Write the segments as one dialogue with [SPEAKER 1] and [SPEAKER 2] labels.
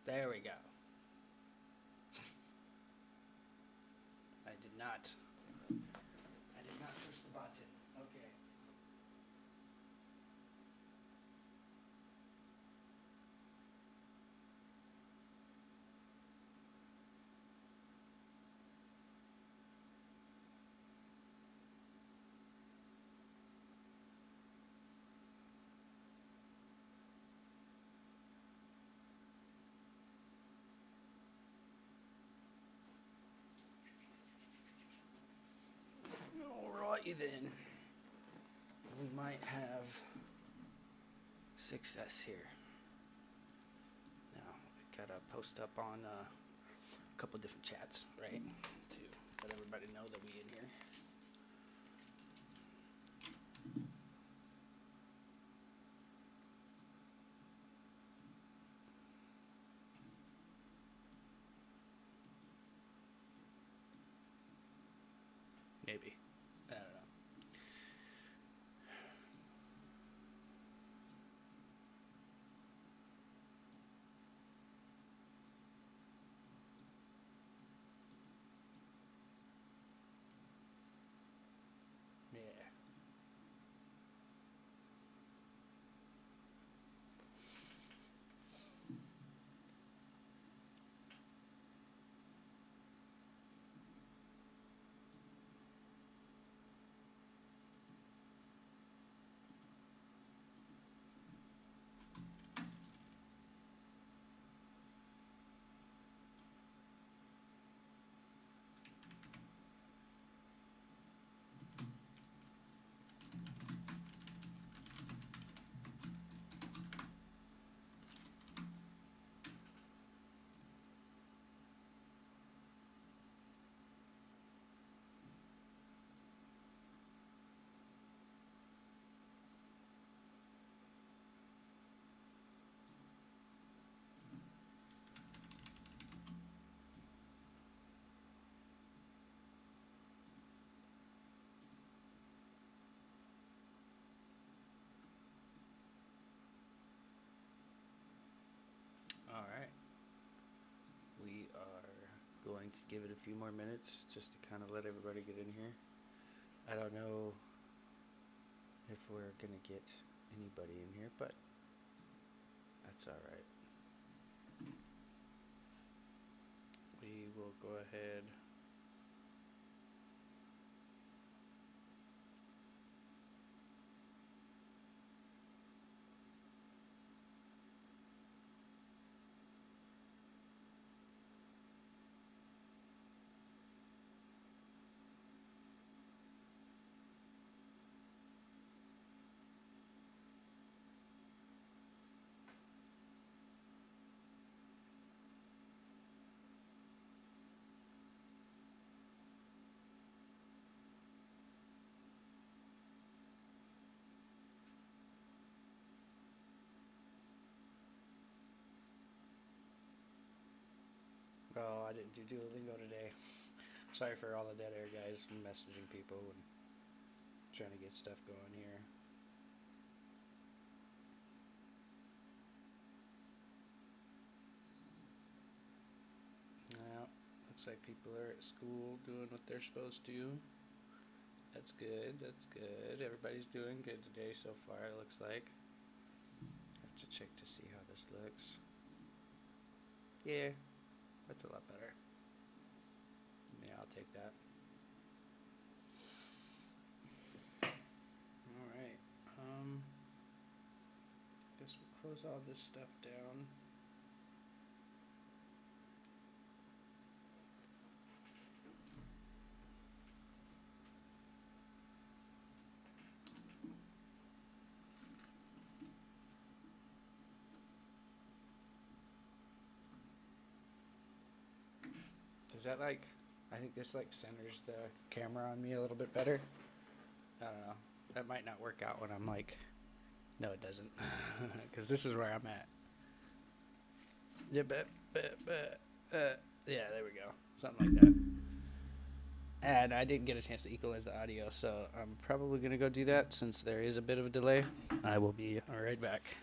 [SPEAKER 1] There we go. I did not. I did not push the button. Okay. Alrighty then. We might have success here. Now, we gotta post up on a couple different chats, right? To let everybody know that we in here. Maybe. I don't know. Yeah. All right. We are going to give it a few more minutes just to kind of let everybody get in here. I don't know if we're going to get anybody in here, but that's all right. We will go ahead. Oh, I didn't do Duolingo today. Sorry for all the dead air, guys. I'm messaging people and trying to get stuff going here. Well, looks like people are at school doing what they're supposed to. That's good. That's good. Everybody's doing good today so far, it looks like. Have to check to see how this looks. Yeah, that's a lot better. Yeah, I'll take that. All right. Guess we'll close all this stuff down. Does that like, I think this like centers the camera on me a little bit better. I don't know. That might not work out when I'm like, no, it doesn't. Because this is where I'm at. Yeah, yeah, there we go. Something like that. And I didn't get a chance to equalize the audio, so I'm probably going to go do that since there is a bit of a delay. I will be right back.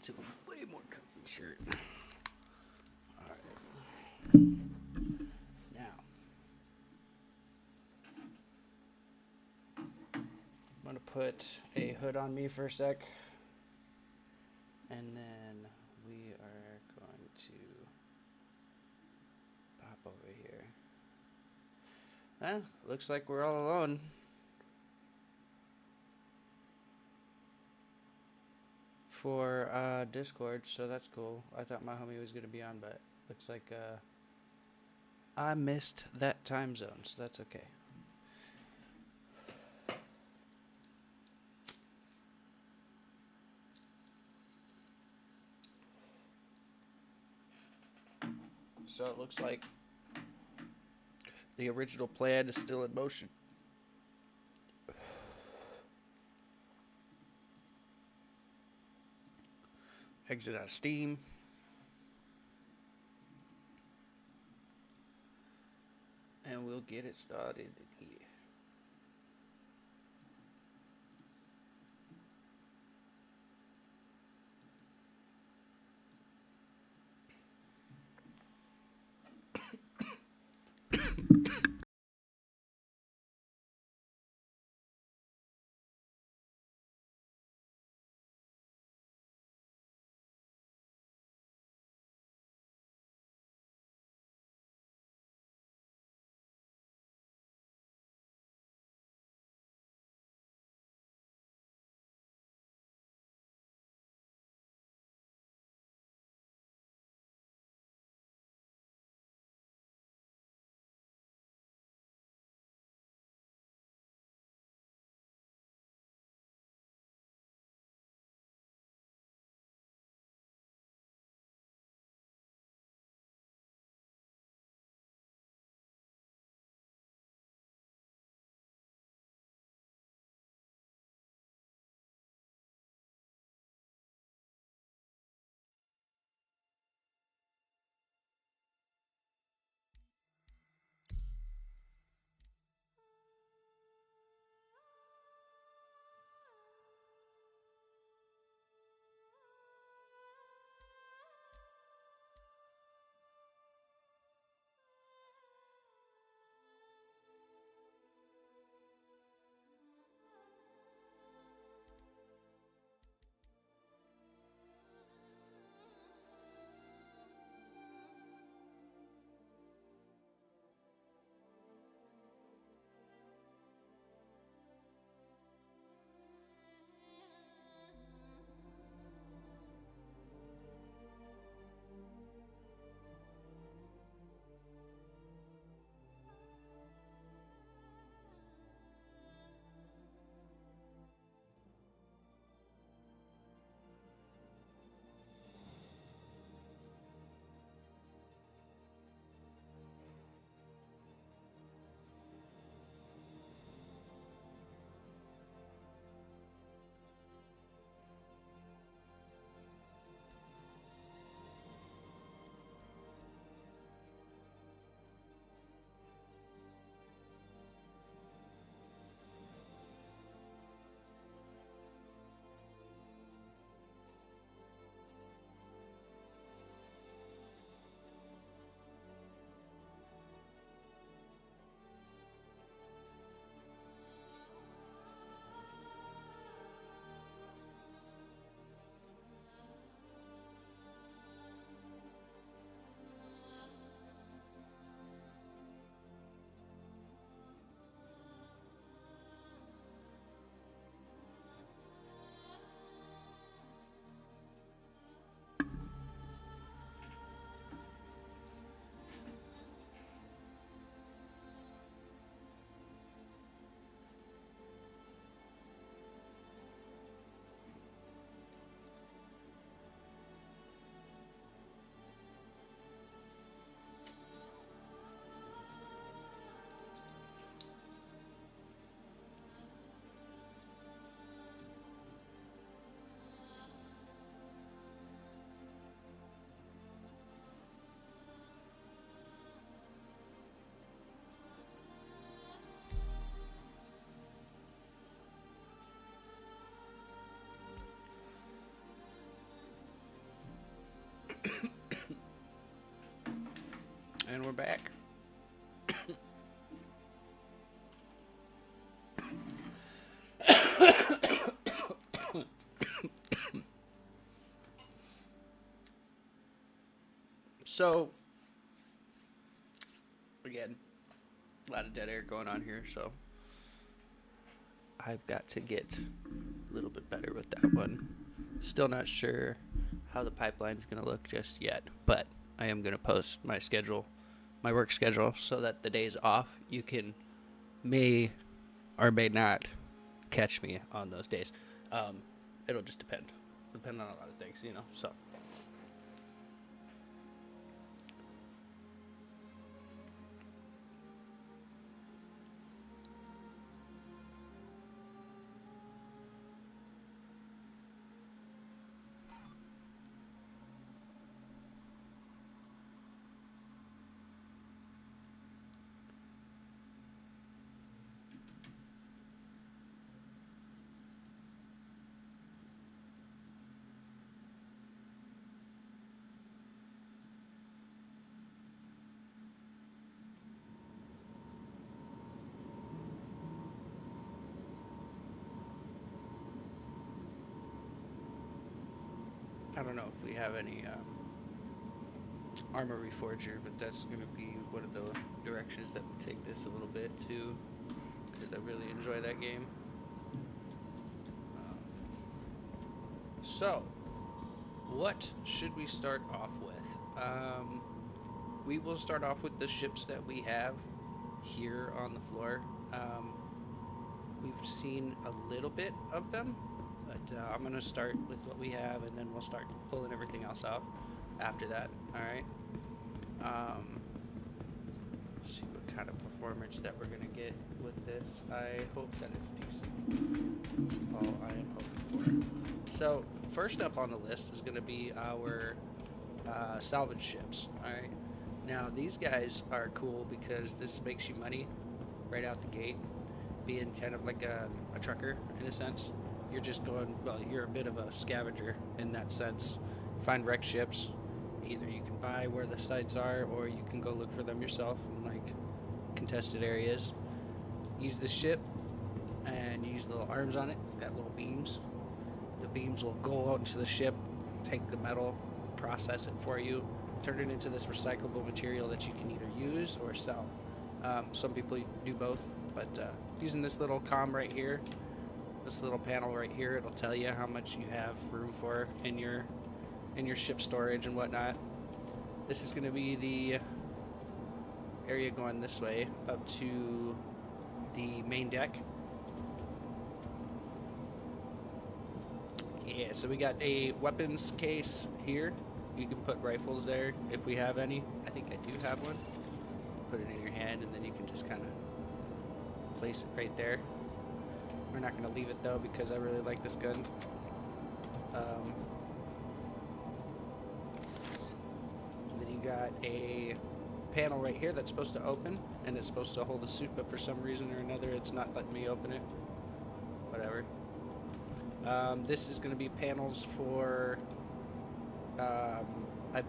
[SPEAKER 1] into a way more comfy shirt. Alright. Now, I'm going to put a hood on me for a sec. And then we are going to pop over here. Well, looks like we're all alone. For Discord, so that's cool. I thought my homie was gonna be on, but looks like I missed that time zone, so that's okay. So it looks like the original plan is still in motion. Exit out of Steam. And we'll get it started here. And we're back. So, again, a lot of dead air going on here, so I've got to get a little bit better with that one. Still not sure how the pipeline's going to look just yet, but I am going to post my schedule, my work schedule, so that the days off, you may or may not catch me on those days. It'll just depend on a lot of things, so. I don't know if we have any armor reforger, but that's going to be one of the directions that we take this a little bit too, because I really enjoy that game. So, what should we start off with? We will start off with the ships that we have here on the floor. We've seen a little bit of them, but I'm going to start with what we have, and then we'll start pulling everything else out after that. All right. See what kind of performance that we're going to get with this. I hope that it's decent. That's all I am hoping for. So first up on the list is going to be our salvage ships. All right. Now these guys are cool because this makes you money right out the gate, being kind of like a trucker in a sense. You're just going, well, you're a bit of a scavenger in that sense. Find wrecked ships. Either you can buy where the sites are, or you can go look for them yourself in like contested areas. Use the ship and use little arms on it. It's got little beams. The beams will go out into the ship, take the metal, process it for you, turn it into this recyclable material that you can either use or sell. Some people do both, but using this little comm right here, this little panel right here, it'll tell you how much you have room for in your ship storage and whatnot. This is going to be the area going this way up to the main deck. Yeah, so we got a weapons case here. You can put rifles there if we have any. I think I do have one. Put it in your hand, and then you can just kind of place it right there. We're not going to leave it though because I really like this gun. Then you got a panel right here that's supposed to open, and it's supposed to hold a suit, but for some reason or another it's not letting me open it. Whatever. This is going to be panels for, I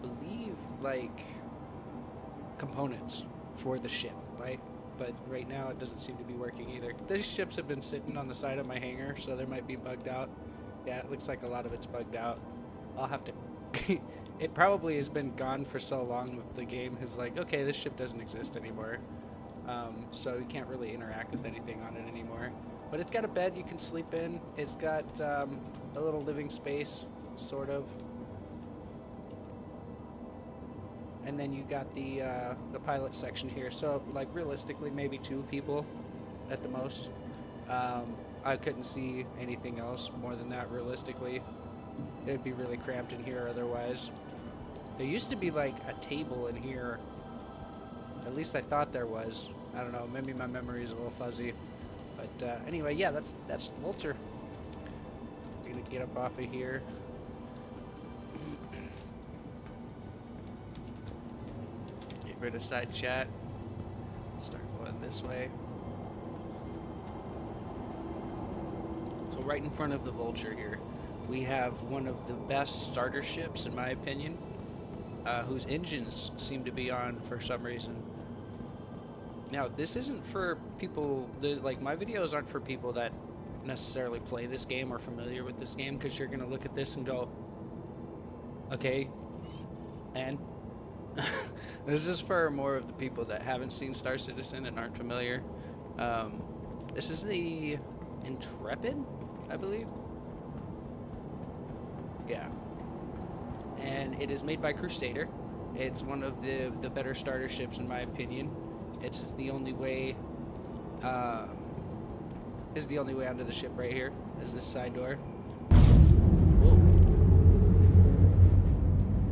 [SPEAKER 1] believe, like components for the ship, right? But right now it doesn't seem to be working either. These ships have been sitting on the side of my hangar, so they might be bugged out. Yeah, it looks like a lot of it's bugged out. I'll have to... It probably has been gone for so long that the game is like, okay, this ship doesn't exist anymore. So you can't really interact with anything on it anymore. But it's got a bed you can sleep in. It's got a little living space, sort of. And then you got the pilot section here. So, like, realistically, maybe 2 people at the most. I couldn't see anything else more than that, realistically. It would be really cramped in here otherwise. There used to be, like, a table in here. At least I thought there was. I don't know. Maybe my memory is a little fuzzy. But anyway, yeah, that's the Vulture. I'm going to get up off of here. Rid of side chat. Start going this way. So right in front of the Vulture here, we have one of the best starter ships, in my opinion. whose engines seem to be on for some reason. Now, this isn't for people, like, my videos aren't for people that necessarily play this game or familiar with this game, because you're going to look at this and go, okay, and? This is for more of the people that haven't seen Star Citizen and aren't familiar. This is the Intrepid, I believe. Yeah. And it is made by Crusader. It's one of the better starter ships, in my opinion. It's the only way. Is the only way onto the ship right here. Is this side door. Whoa.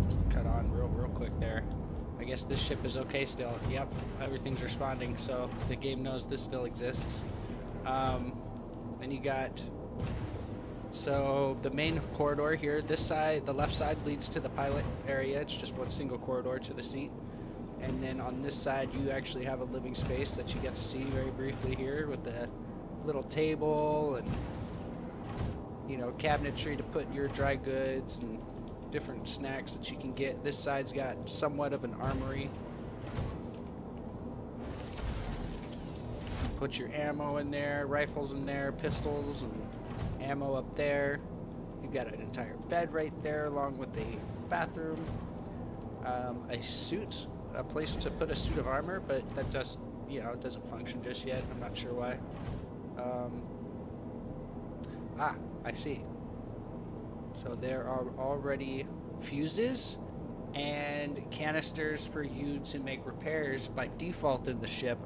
[SPEAKER 1] Just to cut on real quick there. I guess this ship is okay still. Yep, everything's responding, so the game knows this still exists. Then you got. So the main corridor here, this side, the left side leads to the pilot area. It's just one single corridor to the seat. And then on this side, you actually have a living space that you get to see very briefly here with the little table and, you know, cabinetry to put your dry goods and different snacks that you can get. This side's got somewhat of an armory. Put your ammo in there, rifles in there, pistols, and ammo up there. You've got an entire bed right there along with a bathroom. A suit, a place to put a suit of armor, but that just, you know, it doesn't function just yet. I'm not sure why. I see. So there are already fuses and canisters for you to make repairs by default in the ship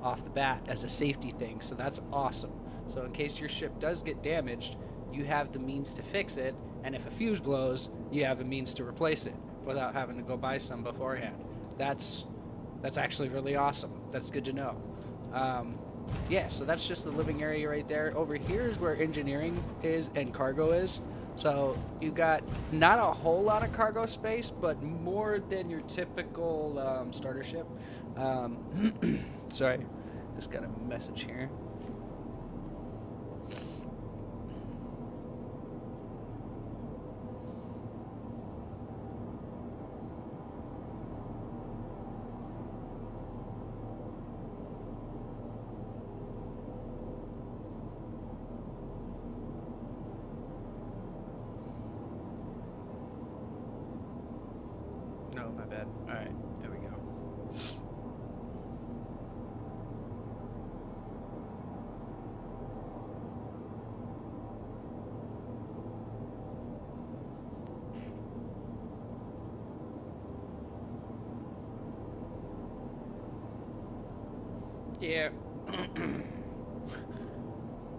[SPEAKER 1] off the bat as a safety thing. So that's awesome. So in case your ship does get damaged, you have the means to fix it, and if a fuse blows, you have a means to replace it without having to go buy some beforehand. That's actually really awesome. That's good to know. Yeah, so that's just the living area right there. Over here is where engineering is and cargo is. So you got not a whole lot of cargo space, but more than your typical starter ship. Sorry, just got a message here. No, my bad. All right, there we go. Yeah.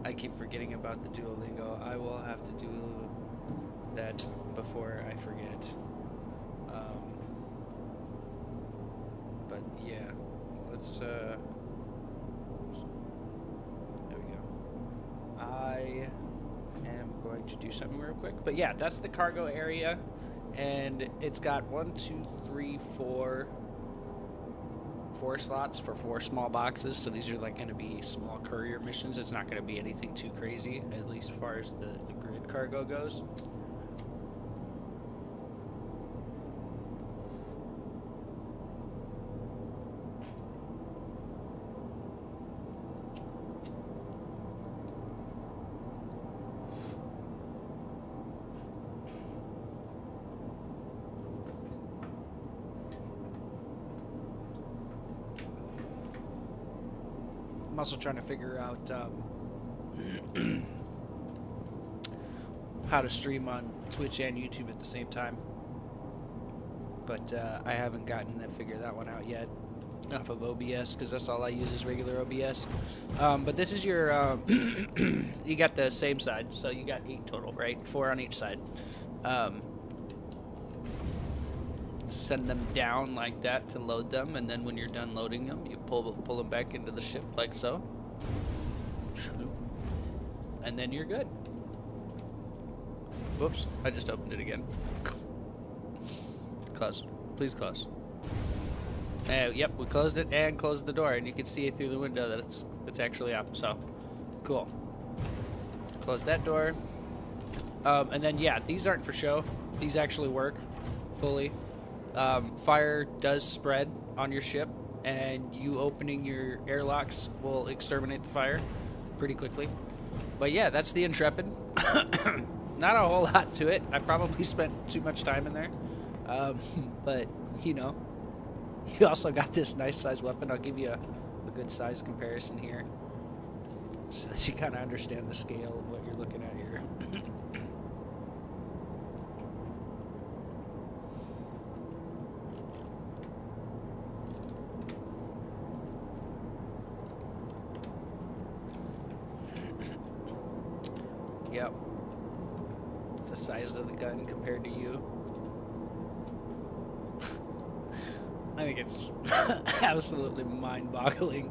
[SPEAKER 1] I keep forgetting about the Duolingo. I will have to do that before I forget. But yeah, let's there we go. I am going to do something real quick. But yeah, that's the cargo area, and it's got 4 slots for 4 small boxes. So these are like going to be small courier missions. It's not going to be anything too crazy, at least as far as the grid cargo goes. I'm also trying to figure out how to stream on Twitch and YouTube at the same time, but I haven't gotten to figure that one out yet off of OBS, because that's all I use is regular OBS. But this is your you got the same side, so you got 8 total, right? 4 on each side. Send them down like that to load them, and then when you're done loading them, you pull them back into the ship like so, and then you're good. Whoops, I just opened it again. Close. Please close. Yep, we closed it and closed the door, and you can see it through the window that it's actually up, so cool. Close that door. And then yeah, these aren't for show. These actually work fully. fire does spread on your ship, and you opening your airlocks will exterminate the fire pretty quickly. But yeah, that's the Intrepid. Not a whole lot to it. I probably spent too much time in there. But, you know, you also got this nice size weapon. I'll give you a good size comparison here, so that you kind of understand the scale of what you're looking at here. Yep. It's the size of the gun compared to you. I think it's absolutely mind-boggling.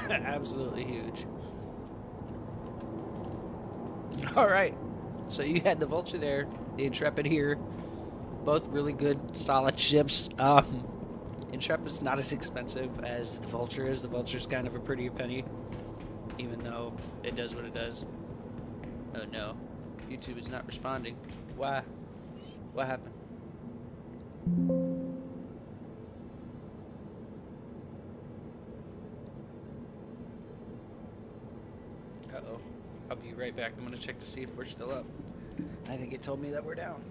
[SPEAKER 1] Absolutely huge. Alright, so you had the Vulture there, the Intrepid here. Both really good, solid ships. Intrepid's not as expensive as the Vulture is. The Vulture's kind of a prettier penny, even though it does what it does. Oh no, YouTube is not responding. Why? What happened? Uh-oh. I'll be right back. I'm gonna check to see if we're still up. I think it told me that we're down.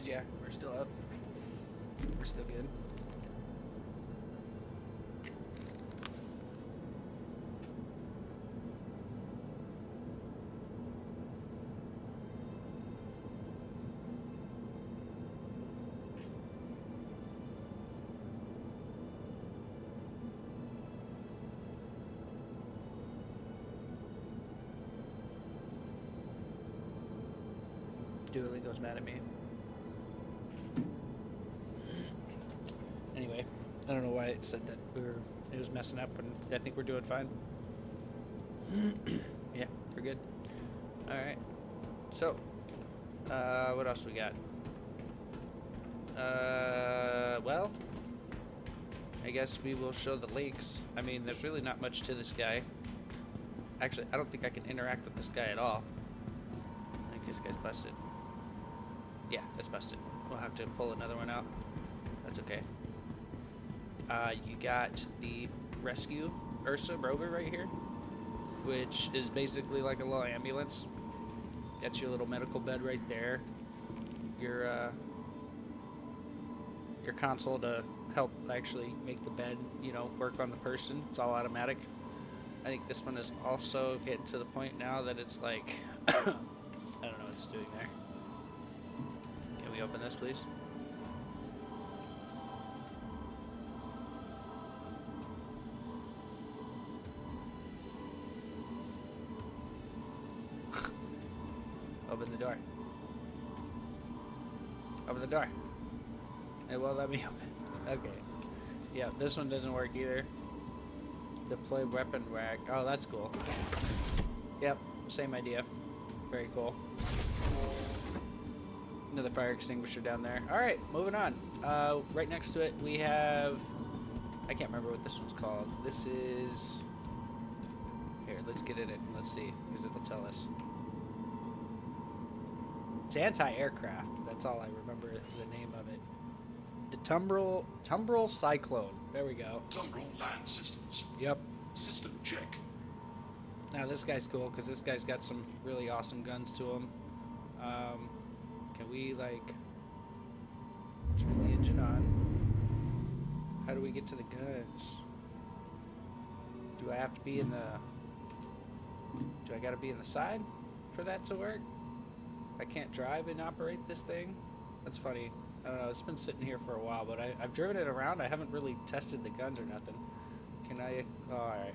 [SPEAKER 1] Yeah, we're still up. We're still good. Duolingo's mad at me. Anyway, I don't know why it said that it was messing up, and I think we're doing fine. Yeah, we're good. All right. So, what else we got? Well, I guess we will show the lakes. I mean, there's really not much to this guy. Actually, I don't think I can interact with this guy at all. I think this guy's busted. Yeah, it's busted. We'll have to pull another one out. That's okay. You got the Rescue Ursa rover right here, which is basically like a little ambulance. Got you a little medical bed right there. Your console to help actually make the bed, you know, work on the person. It's all automatic. I think this one is also getting to the point now that it's like, I don't know what it's doing there. Can we open this, please? Open the door. Open the door. It won't let me open. Okay. Yeah, this one doesn't work either. Deploy weapon rack. Oh, that's cool. Yep, same idea. Very cool. Another fire extinguisher down there. Alright, moving on. Right next to it we have... I can't remember what this one's called. This is... Here, let's get in it and let's see, because it'll tell us. It's anti-aircraft. That's all I remember the name of it. The Tumbrel Cyclone. There we go.
[SPEAKER 2] Tumbrel Land Systems.
[SPEAKER 1] Yep.
[SPEAKER 2] System check.
[SPEAKER 1] Now this guy's cool because this guy's got some really awesome guns to him. Can we like turn the engine on? How do we get to the guns? Do I have to be in the... Do I gotta be in the side for that to work? I can't drive and operate this thing? That's funny. I don't know, it's been sitting here for a while, but I've driven it around. I haven't really tested the guns or nothing. Can I... Oh, alright.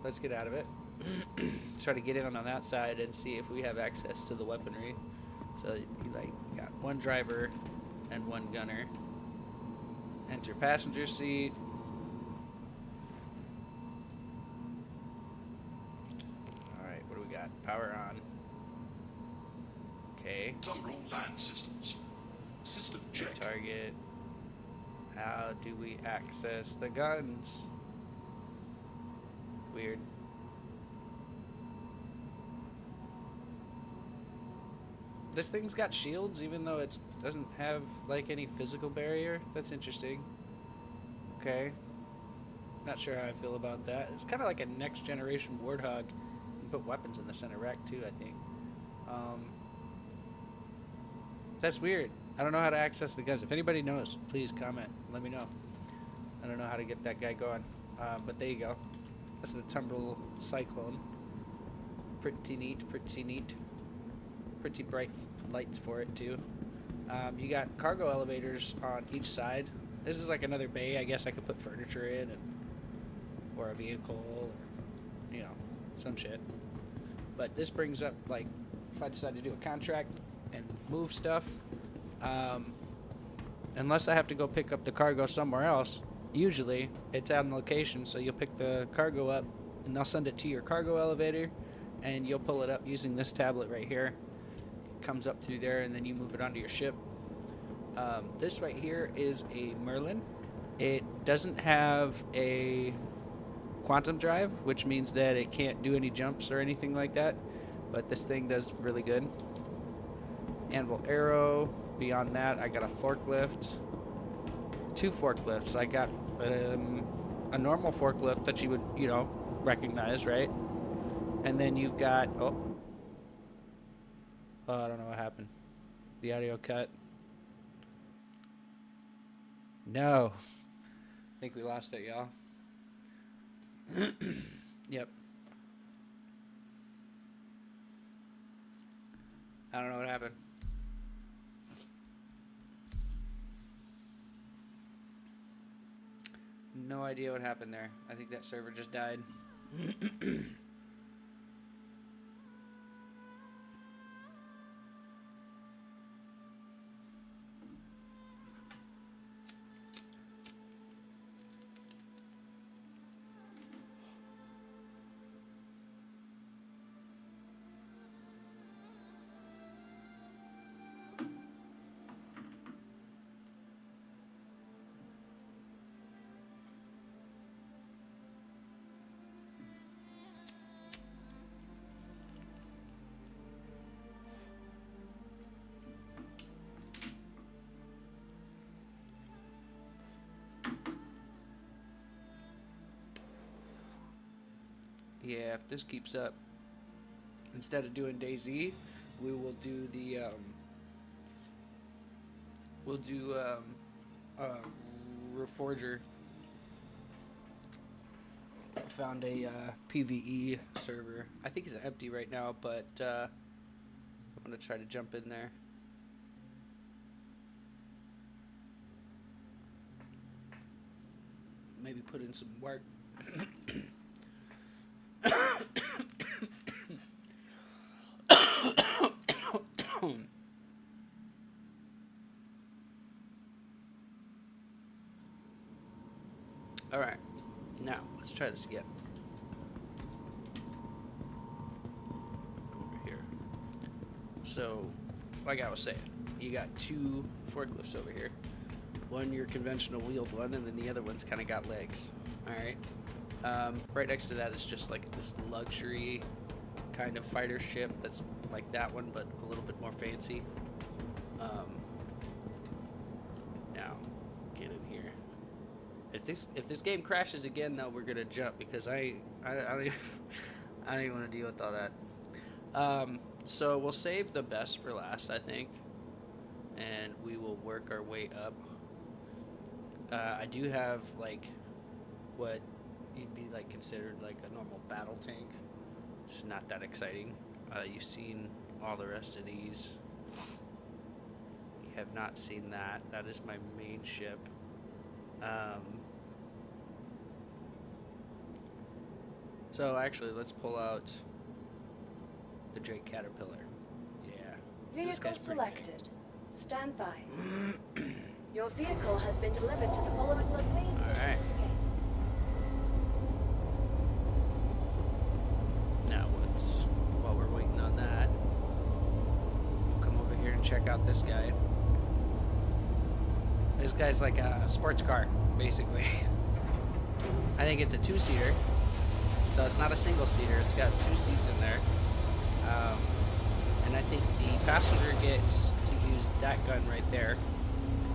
[SPEAKER 1] Let's get out of it. Try to get in on that side and see if we have access to the weaponry. So you like got one driver and one gunner. Enter passenger seat. All right, what do we got? Power on. Okay.
[SPEAKER 2] Terminal land systems. System check.
[SPEAKER 1] Target. How do we access the guns? Weird. This thing's got shields even though it doesn't have like any physical barrier. That's interesting. Okay. Not sure how I feel about that. It's kind of like a next generation Warthog. You can put weapons in the center rack too, I think. That's weird. I don't know how to access the guns. If anybody knows, please comment. Let me know. I don't know how to get that guy going. But there you go. That's the Tumbrel Cyclone. Pretty neat, pretty neat. Pretty bright lights for it too. You got cargo elevators on each side. This is like another bay. I guess I could put furniture in, or a vehicle, or, you know, some shit. But this brings up, like, if I decide to do a contract and move stuff, unless I have to go pick up the cargo somewhere else, usually it's on location, so you'll pick the cargo up and they'll send it to your cargo elevator and you'll pull it up using this tablet right here. It comes up through there and then you move it onto your ship. This right here is a Merlin. It doesn't have a quantum drive, which means that it can't do any jumps or anything like that, but this thing does really good. Anvil arrow. Beyond that, I got a forklift. 2 forklifts. I got a normal forklift that you would, you know, recognize, right? And then you've got, oh, I don't know what happened. The audio cut. No. I think we lost it, y'all. Yep. I don't know what happened. No idea what happened there. I think that server just died. Yeah, if this keeps up, instead of doing DayZ, we will do the Reforger. Found a PvE server. I think it's empty right now, but I'm gonna try to jump in there. Maybe put in some work. All right, now let's try this again. Over here. So, like I was saying, you got 2 forklifts over here. One your conventional wheeled one, and then the other one's kind of got legs. All right. Right next to that is just like this luxury kind of fighter ship that's like that one, but a little bit more fancy. Now, get in here. If this game crashes again, though, we're gonna jump because I don't even want to deal with all that. So we'll save the best for last, I think, and we will work our way up. I do have like what you'd be like considered like a normal battle tank. It's not that exciting. You've seen all the rest of these. You have not seen that. That is my main ship. So actually, let's pull out the Drake Caterpillar. Yeah, This
[SPEAKER 3] Vehicle
[SPEAKER 1] guy's pretty big.
[SPEAKER 3] selected. Stand by. Your vehicle has been delivered to the following location.
[SPEAKER 1] Alright. Now while we're waiting on that, we'll come over here and check out this guy. This guy's like a sports car, basically. I think it's a two-seater, so it's not a single-seater. It's got 2 seats in there. And I think the passenger gets to use that gun right there,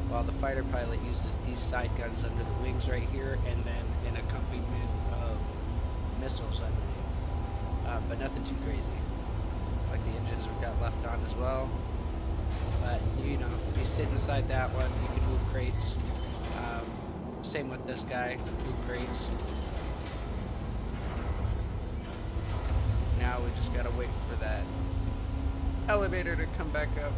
[SPEAKER 1] while the fighter pilot uses these side guns under the wings right here, and then an accompaniment of missiles, I believe. But nothing too crazy. Looks like the engines have got left on as well. But, you know, you sit inside that one, you can move crates. Same with this guy, move crates. Now we just gotta wait for that elevator to come back up.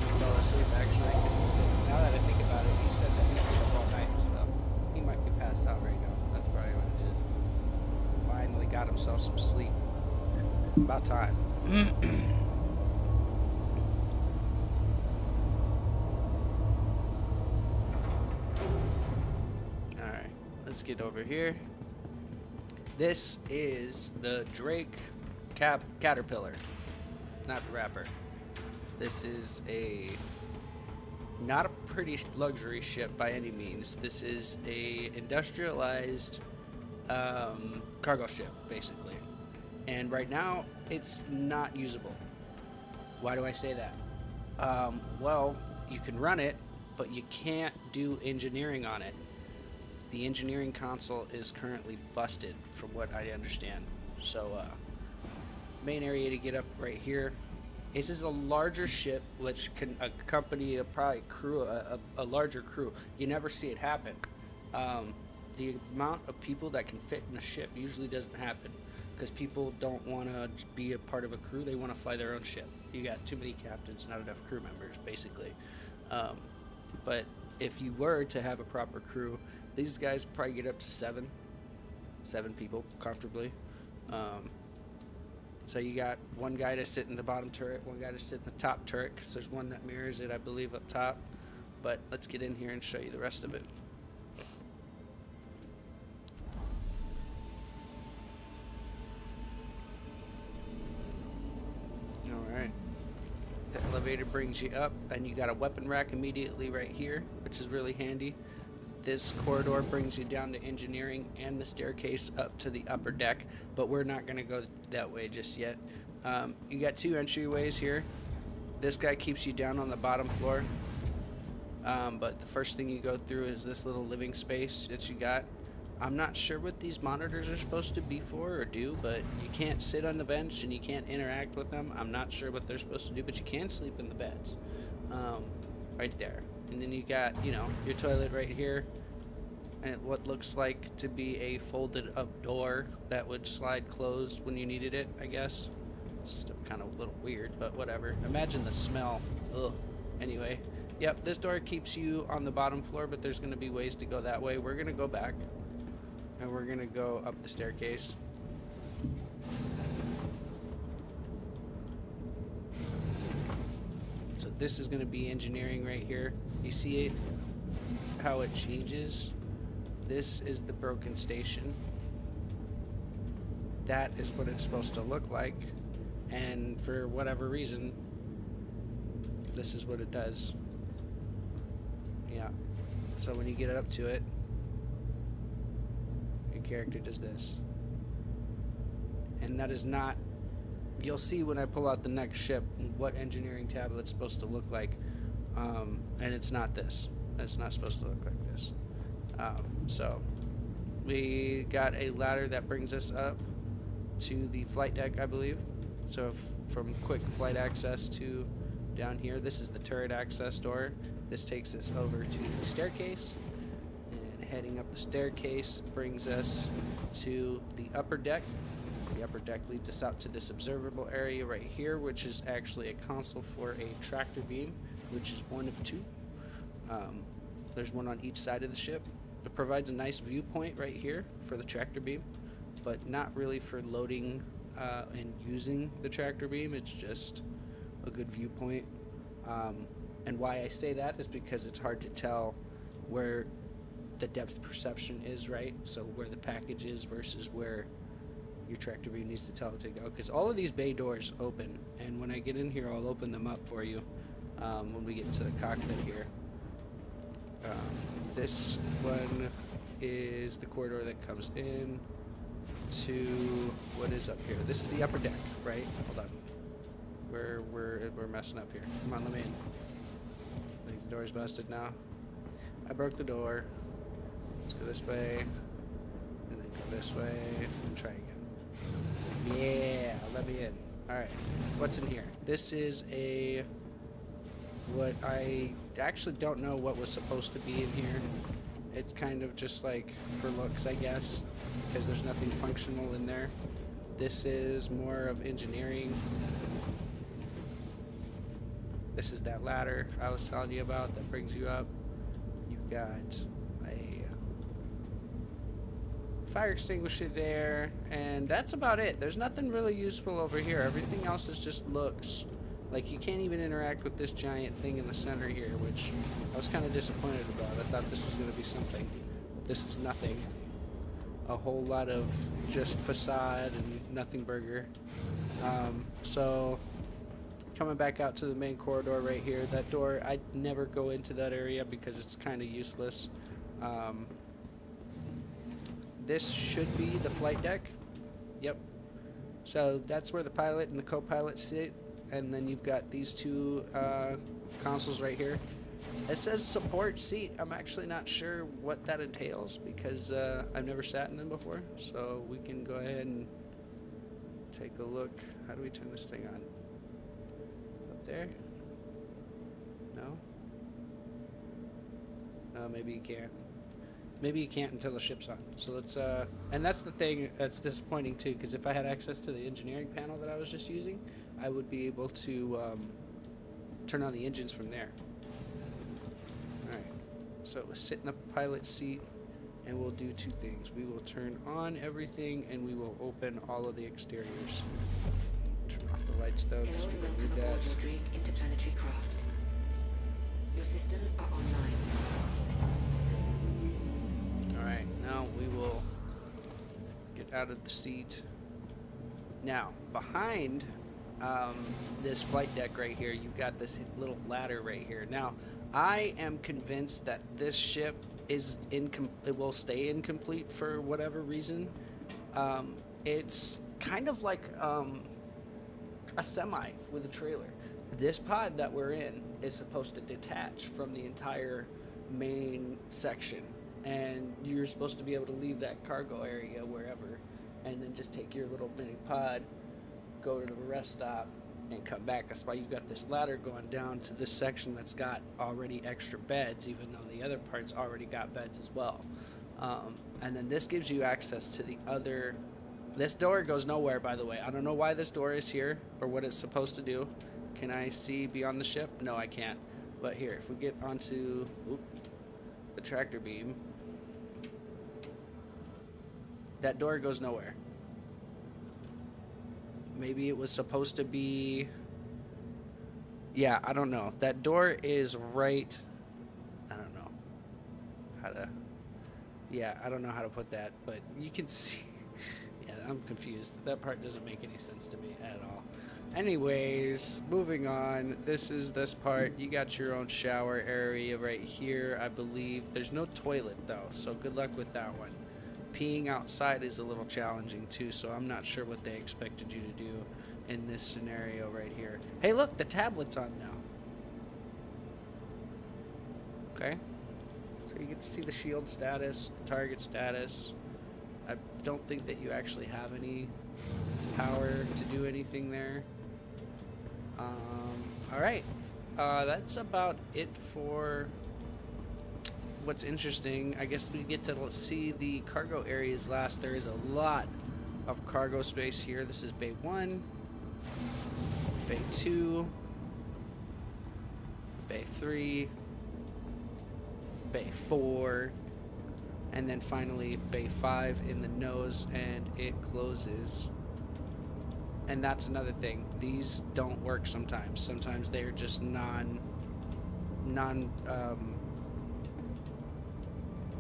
[SPEAKER 1] He fell asleep actually, because he said, now that I think about it, he said that he's been up all night, so he might be passed out right now. That's probably what it is. Finally got himself some sleep. About time. Alright, let's get over here. This is the Drake Caterpillar, not the rapper. This is not a pretty luxury ship by any means. This is a industrialized cargo ship, basically. And right now, it's not usable. Why do I say that? Well, you can run it, but you can't do engineering on it. The engineering console is currently busted, from what I understand. So, main area to get up right here. This is a larger ship, which can accompany a larger crew. You never see it happen. The amount of people that can fit in a ship usually doesn't happen, because people don't want to be a part of a crew. They want to fly their own ship. You got too many captains, not enough crew members, basically. But if you were to have a proper crew, these guys probably get up to seven people comfortably. So you got one guy to sit in the bottom turret, one guy to sit in the top turret, because there's one that mirrors it, I believe, up top. But let's get in here and show you the rest of it. Alright. The elevator brings you up, and you got a weapon rack immediately right here, which is really handy. This corridor brings you down to engineering and the staircase up to the upper deck, but we're not going to go that way just yet. You got 2 entryways here. This guy keeps you down on the bottom floor, but the first thing you go through is this little living space that you got. I'm not sure what these monitors are supposed to be for or do, but you can't sit on the bench and you can't interact with them. I'm not sure what they're supposed to do, but you can sleep in the beds right there. And then you got, you know, your toilet right here, and what looks like to be a folded up door that would slide closed when you needed it, I guess. It's still kind of a little weird, but whatever. Imagine the smell. Ugh. Anyway, yep, this door keeps you on the bottom floor, but there's going to be ways to go that way. We're going to go back, and we're going to go up the staircase. So this is going to be engineering right here. You see it, how it changes? This is the broken station. That is what it's supposed to look like. And for whatever reason, this is what it does. Yeah. So when you get up to it, your character does this. And that is not... You'll see when I pull out the next ship what engineering tablet's supposed to look like. And it's not this. It's not supposed to look like this. So we got a ladder that brings us up to the flight deck, I believe. So from quick flight access to down here, this is the turret access door. This takes us over to the staircase. And heading up the staircase brings us to the upper deck. The upper deck leads us out to this observable area right here, which is actually a console for a tractor beam. which is one of two. There's one on each side of the ship. It provides a nice viewpoint right here for the tractor beam, but not really for loading and using the tractor beam. It's just a good viewpoint. And why I say that is because it's hard to tell where the depth perception is, right? So where the package is versus where your tractor beam needs to tell it to go. Because all of these bay doors open, and when I get in here, I'll open them up for you when we get into the cockpit here. This one is the corridor that comes in to what is up here. This is the upper deck, right? Hold on. We're messing up here. Come on, let me in. I think the door's busted now. I broke the door. Let's go this way, and then go this way, and try again. Yeah, let me in. Alright, what's in here? This is what I actually don't know what was supposed to be in here. It's kind of just like for looks, I guess, because there's nothing functional in there. This is more of engineering. This is that ladder I was telling you about that brings you up. You've got a fire extinguisher there, and that's about it. There's nothing really useful over here. Everything else is just looks. Like, you can't even interact with this giant thing in the center here, which I was kind of disappointed about. I thought this was going to be something, but this is nothing. A whole lot of just facade and nothing burger. So coming back out to the main corridor right here, that door, I'd never go into that area because it's kind of useless. This should be the flight deck. Yep. So that's where the pilot and the co-pilot sit. And then you've got these two consoles right here. It says support seat. I'm actually not sure what that entails because I've never sat in them before. So we can go ahead and take a look. How do we turn this thing on? Up there? No? Maybe you can't. Maybe you can't until the ship's on. So let's, and that's the thing that's disappointing too, because if I had access to the engineering panel that I was just using, I would be able to turn on the engines from there. Alright, so we'll sit in the pilot seat and we'll do two things. We will turn on everything and we will open all of the exteriors. Turn off the lights though, because we don't need that.
[SPEAKER 3] Interplanetary craft. Your systems are online.
[SPEAKER 1] Alright, now we will get out of the seat. Now, behind this flight deck right here, you've got this little ladder right here. Now, I am convinced that this ship is it will stay incomplete for whatever reason. It's kind of like a semi with a trailer. This pod that we're in is supposed to detach from the entire main section, and you're supposed to be able to leave that cargo area wherever and then just take your little mini pod, go to the rest stop, and come back. That's why you've got this ladder going down to this section that's got already extra beds, even though the other parts already got beds as well. And then this gives you access to the other. This door goes nowhere, by the way. I don't know why this door is here or what it's supposed to do. Can I see beyond the ship? No, I can't. But here, if we get onto the tractor beam, that door goes nowhere. Maybe it was supposed to be... Yeah, I don't know. That door is right... I don't know how to... Yeah, I don't know how to put that, but you can see... Yeah, I'm confused. That part doesn't make any sense to me at all. Anyways, moving on. This is this part. You got your own shower area right here, I believe. There's no toilet, though, so good luck with that one. Peeing outside is a little challenging too, so I'm not sure what they expected you to do in this scenario right here. Hey, look, the tablet's on now. Okay, so you get to see the shield status, the target status. I don't think that you actually have any power to do anything there. All right, that's about it for what's interesting. I guess we get to see the cargo areas last. There is a lot of cargo space here. This is Bay 1, Bay 2, Bay 3, Bay 4, and then finally Bay 5 in the nose, and it closes. And that's another thing. These don't work sometimes. Sometimes they're just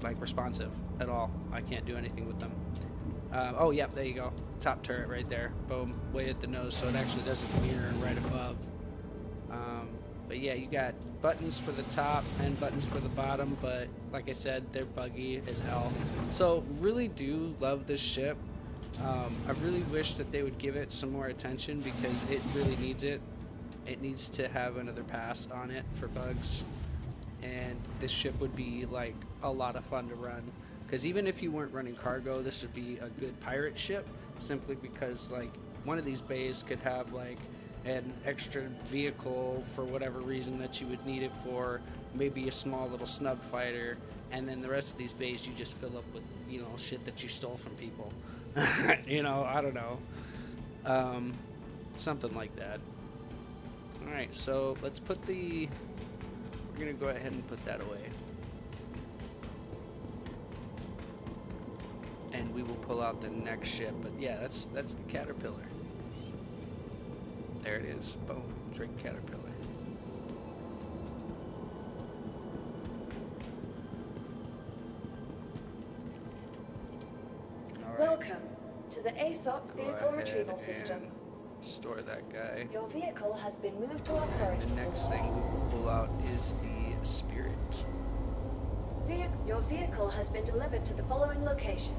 [SPEAKER 1] like responsive at all. I can't do anything with them. Oh, yeah, there you go. Top turret right there. Boom. Way at the nose, so it actually doesn't mirror right above. But yeah, you got buttons for the top and buttons for the bottom, but like I said, they're buggy as hell. So really do love this ship. I really wish that they would give it some more attention because it really needs it. It needs to have another pass on it for bugs. And this ship would be like a lot of fun to run. Because even if you weren't running cargo, this would be a good pirate ship. Simply because like one of these bays could have like an extra vehicle for whatever reason that you would need it for. Maybe a small little snub fighter. And then the rest of these bays you just fill up with, you know, shit that you stole from people. You know, I don't know. Something like that. Alright, so let's put the... We're going to go ahead and put that away. And we will pull out the next ship. But yeah, that's the Caterpillar. There it is. Boom. Drake Caterpillar.
[SPEAKER 3] Welcome to the ASOP vehicle retrieval system.
[SPEAKER 1] Store that guy.
[SPEAKER 3] Your vehicle has been moved to our storage
[SPEAKER 1] The next
[SPEAKER 3] facility.
[SPEAKER 1] thing we will pull out is the Spirit.
[SPEAKER 3] Your vehicle has been delivered to the following location.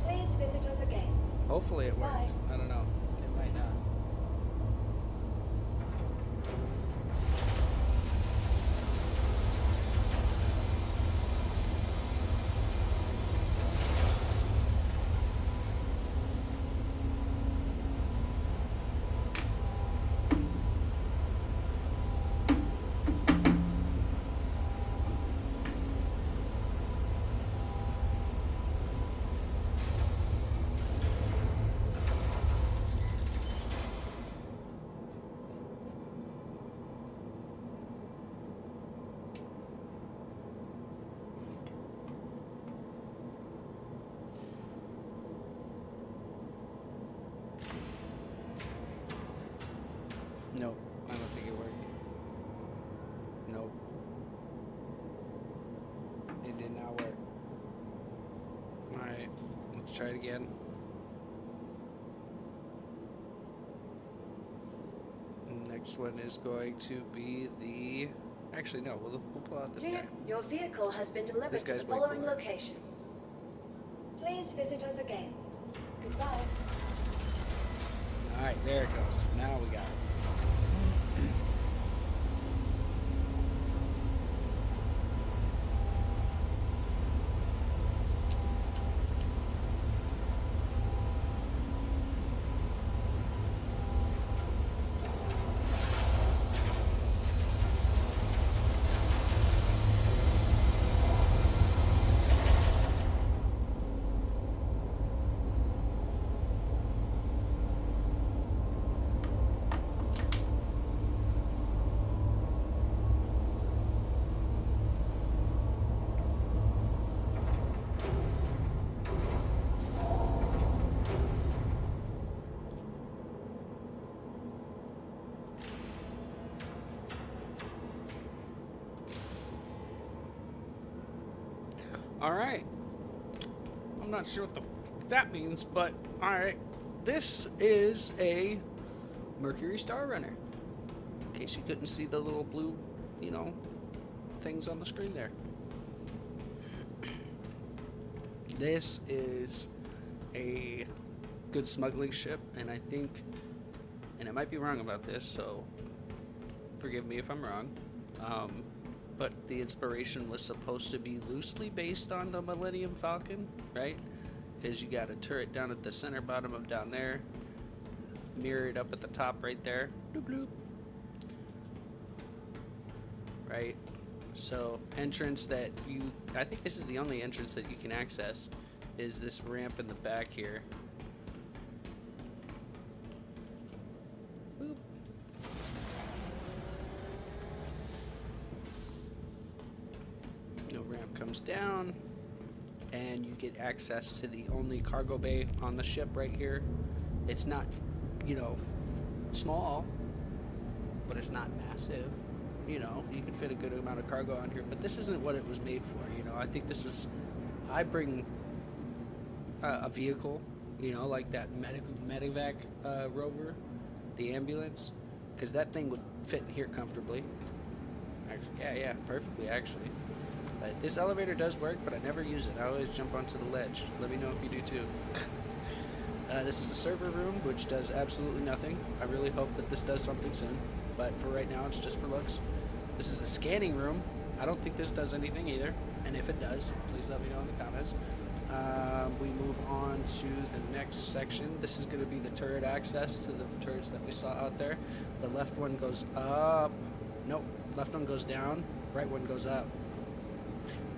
[SPEAKER 3] Please visit us again.
[SPEAKER 1] Hopefully it worked.
[SPEAKER 3] Bye.
[SPEAKER 1] I don't know. It might not. Nope, I don't think it worked. Nope. It did not work. Alright, let's try it again. Next one is going to be the... Actually, no, we'll pull out this guy.
[SPEAKER 3] Your vehicle has been delivered
[SPEAKER 1] This
[SPEAKER 3] to the
[SPEAKER 1] guy's way
[SPEAKER 3] following
[SPEAKER 1] cooler.
[SPEAKER 3] location. Please visit us again. Goodbye.
[SPEAKER 1] Alright, there it goes. Now we got it. Alright. I'm not sure what that means, but alright. This is a Mercury Star Runner. In case you couldn't see the little blue, you know, things on the screen there. This is a good smuggling ship, and I think, and I might be wrong about this, so forgive me if I'm wrong, but the inspiration was supposed to be loosely based on the Millennium Falcon, right? Because you got a turret down at the center bottom of down there, mirrored up at the top right there, bloop bloop, right? So entrance that you, I think this is the only entrance that you can access, is this ramp in the back here. Boop. comes down, and you get access to the only cargo bay on the ship right here. It's not, you know, small, but it's not massive. You know, you can fit a good amount of cargo on here, but this isn't what it was made for. You know, I think this was, I bring a vehicle, you know, like that medevac rover, the ambulance, because that thing would fit here comfortably. Actually, yeah, perfectly actually. But this elevator does work, but I never use it. I always jump onto the ledge. Let me know if you do too. This is the server room, which does absolutely nothing. I really hope that this does something soon, but for right now, it's just for looks. This is the scanning room. I don't think this does anything either, and if it does, please let me know in the comments. We move on to the next section. This is going to be the turret access to the turrets that we saw out there. The left one goes up. Nope, left one goes down, right one goes up.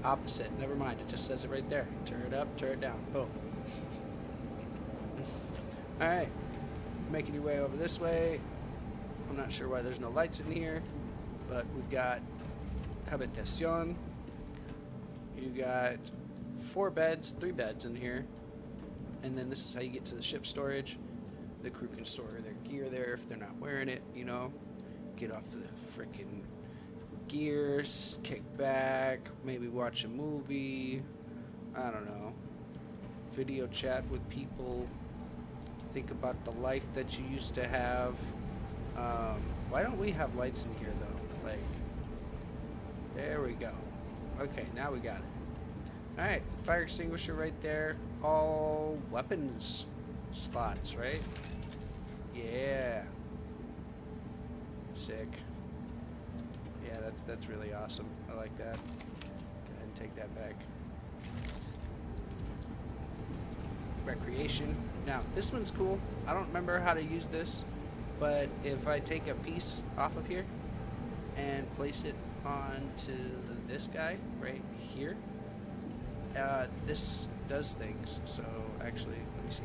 [SPEAKER 1] Opposite, never mind, it just says it right there. Turret up, turret down, boom. Alright, making your way over this way. I'm not sure why there's no lights in here, but we've got habitation. You got 3 beds in here, and then this is how you get to the ship storage. The crew can store their gear there if they're not wearing it, you know. Get off the freaking gears, kick back, maybe watch a movie, I don't know, video chat with people, think about the life that you used to have. Why don't we have lights in here though? Like, there we go. Okay, now we got it. Alright, fire extinguisher right there. All weapons slots, right? Yeah. Sick. Yeah, that's really awesome. I like that. Go ahead and take that back. Recreation. Now, this one's cool. I don't remember how to use this, but if I take a piece off of here and place it onto this guy right here, this does things. So actually, let me see.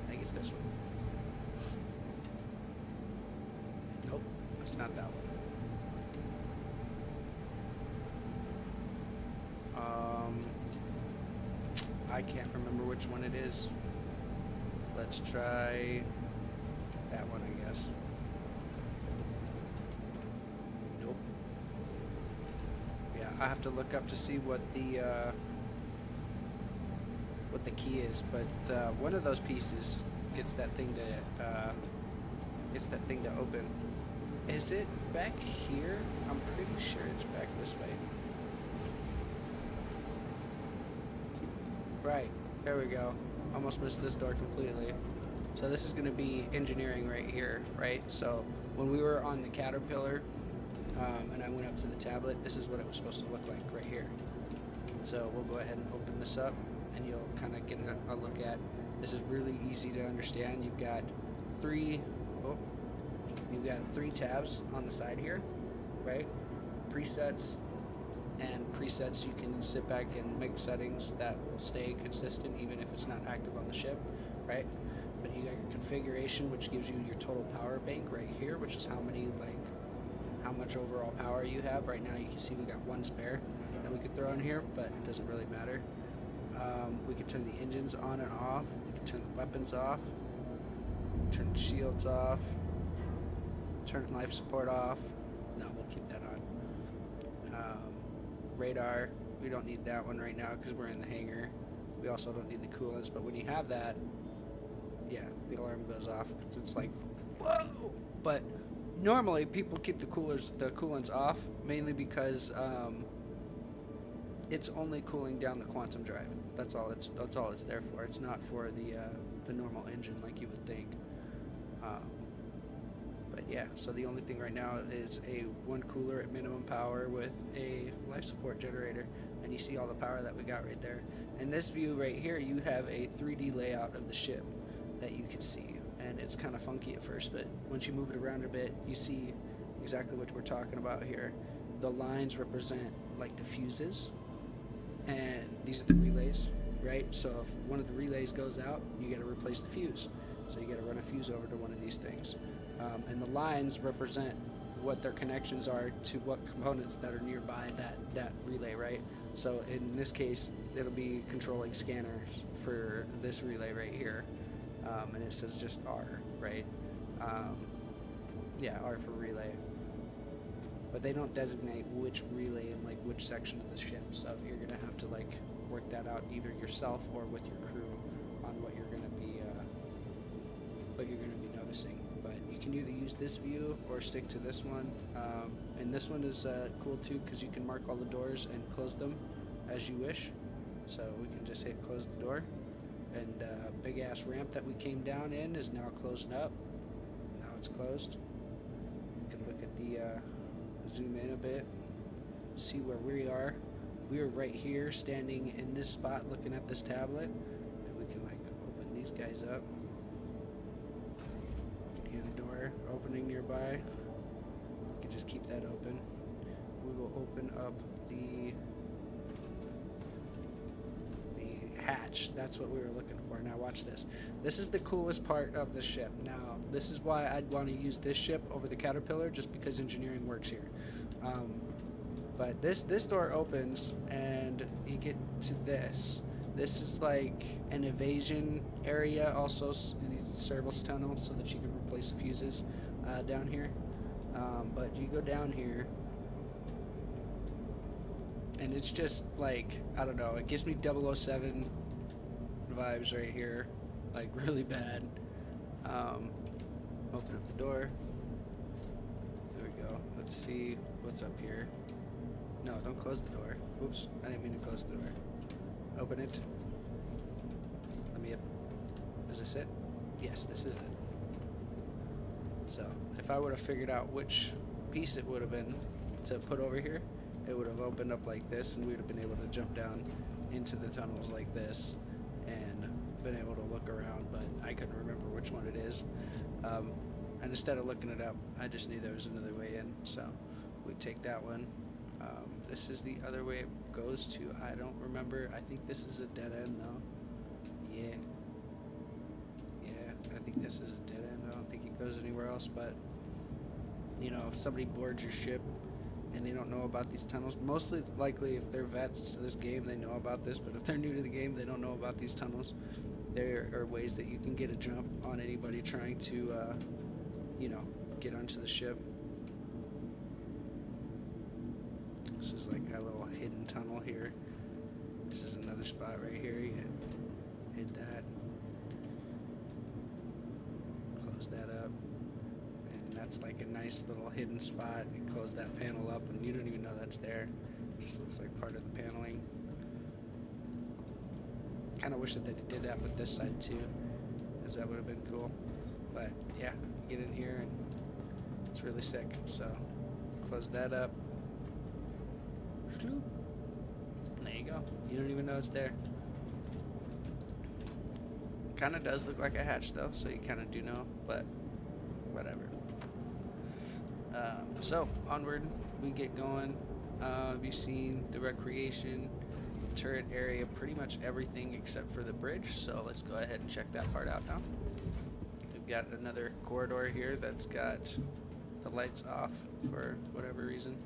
[SPEAKER 1] I think it's this one. Nope, it's not that one. I can't remember which one it is. Let's try that one, I guess. Nope. Yeah, I have to look up to see what the key is, but one of those pieces gets that thing to open. Is it back here? I'm pretty sure it's back this way. Right, there we go. Almost missed this door completely. So this is going to be engineering right here, right? So when we were on the Caterpillar and I went up to the tablet, this is what it was supposed to look like right here. So we'll go ahead and open this up and you'll kind of get a look at. This is really easy to understand. You've got three tabs on the side here, right? Presets. And presets, you can sit back and make settings that will stay consistent even if it's not active on the ship, right? But you got your configuration, which gives you your total power bank right here, which is how much overall power you have. Right now you can see we got 1 spare that we could throw in here, but it doesn't really matter. We can turn the engines on and off. We can turn the weapons off. Turn the shields off. Turn life support off. No, we'll keep that on. Radar, we don't need that one right now because we're in the hangar. We also don't need the coolants, but when you have that, yeah, the alarm goes off. It's like, whoa! But normally people keep the coolants off, mainly because it's only cooling down the quantum drive. That's all it's there for. It's not for the normal engine like you would think. But yeah, so the only thing right now is a 1 cooler at minimum power with a life support generator, and you see all the power that we got right there. In this view right here, you have a 3D layout of the ship that you can see, and it's kind of funky at first, but once you move it around a bit, you see exactly what we're talking about here. The lines represent like the fuses, and these are the relays, right? So if one of the relays goes out, you got to replace the fuse. So you got to run a fuse over to one of these things. And the lines represent what their connections are to what components that are nearby that relay, right? So in this case, it'll be controlling scanners for this relay right here, and it says just R, right? Yeah, R for relay. But they don't designate which relay and like which section of the ship, so you're gonna have to like work that out either yourself or with your crew on what you're gonna be noticing. But you can either use this view or stick to this one, and this one is cool too because you can mark all the doors and close them as you wish. So we can just hit close the door, and the big ass ramp that we came down in is now closing up. Now it's closed. You can look at the zoom in a bit, see where we are. We are right here standing in this spot looking at this tablet, and we can like open these guys up. You can hear the door opening nearby. You can just keep that open. We will open up the hatch. That's what we were looking for. Now watch this. This is the coolest part of the ship. Now this is why I'd want to use this ship over the Caterpillar, just because engineering works here. But this door opens and you get to this. This is like an evasion area, also service tunnel, so that you can replace the fuses down here. But you go down here, and it's just like, I don't know, it gives me 007 vibes right here, like really bad. Open up the door. There we go. Let's see what's up here. No, don't close the door. Oops, I didn't mean to close the door. Open it. Let me up. Is this it? Yes, this is it. So, if I would have figured out which piece it would have been to put over here, it would have opened up like this, and we would have been able to jump down into the tunnels like this and been able to look around, but I couldn't remember which one it is. And instead of looking it up, I just knew there was another way in, so we take that one. This is the other way it goes to. I don't remember. I think this is a dead end, though. Yeah, I think this is a dead end. I don't think it goes anywhere else, but, you know, if somebody boards your ship and they don't know about these tunnels, mostly likely if they're vets to this game, they know about this, but if they're new to the game, they don't know about these tunnels. There are ways that you can get a jump on anybody trying to, you know, get onto the ship. This is like a little hidden tunnel here. This is another spot right here. You hit that. Close that up. And that's like a nice little hidden spot. You close that panel up and you don't even know that's there. It just looks like part of the paneling. Kind of wish that they did that with this side too, because that would have been cool. But yeah, you get in here and it's really sick. So close that up. There you go. You don't even know it's there. Kind of does look like a hatch though, so you kind of do know, but whatever. So onward we get going. You've seen the recreation turret area, pretty much everything except for the bridge, so let's go ahead and check that part out now. We've got another corridor here that's got the lights off for whatever reason.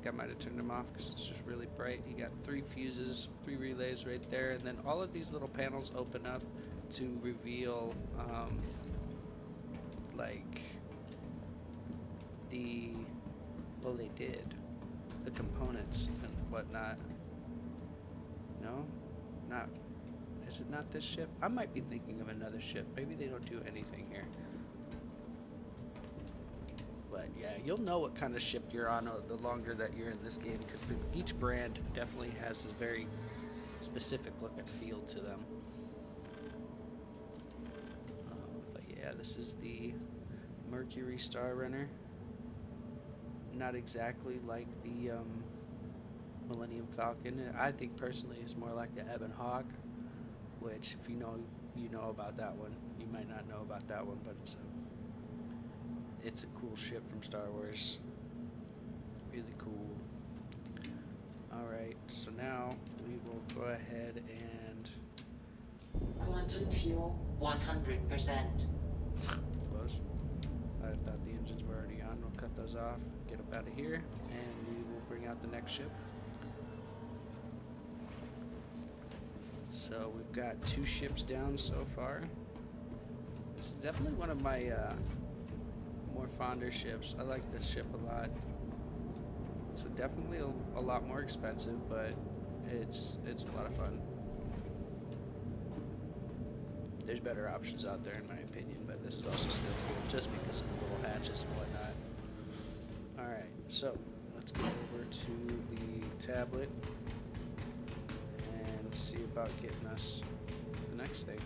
[SPEAKER 1] I might have turned them off because it's just really bright. You got 3 fuses, 3 relays right there, and then all of these little panels open up to reveal like the, well, they did the components and whatnot. No, not, is it not this ship? I might be thinking of another ship. Maybe they don't do anything here. But yeah, you'll know what kind of ship you're on the longer that you're in this game, because each brand definitely has a very specific look and feel to them. But yeah, this is the Mercury Star Runner. Not exactly like the Millennium Falcon. I think personally it's more like the Ebon Hawk, which if you know about that one. You might not know about that one, but it's a cool ship from Star Wars. Really cool. Alright, so now we will go ahead and...
[SPEAKER 4] Quantum fuel 100%.
[SPEAKER 1] Close. I thought the engines were already on. on. We'll cut those off, get up out of here, and we will bring out the next ship. So we've got 2 ships down so far. This is definitely one of my more fonder ships. I like this ship a lot. It's definitely a lot more expensive, but it's a lot of fun. There's better options out there in my opinion, but this is also still cool just because of the little hatches and whatnot. Alright, so let's go over to the tablet and see about getting us the next thing.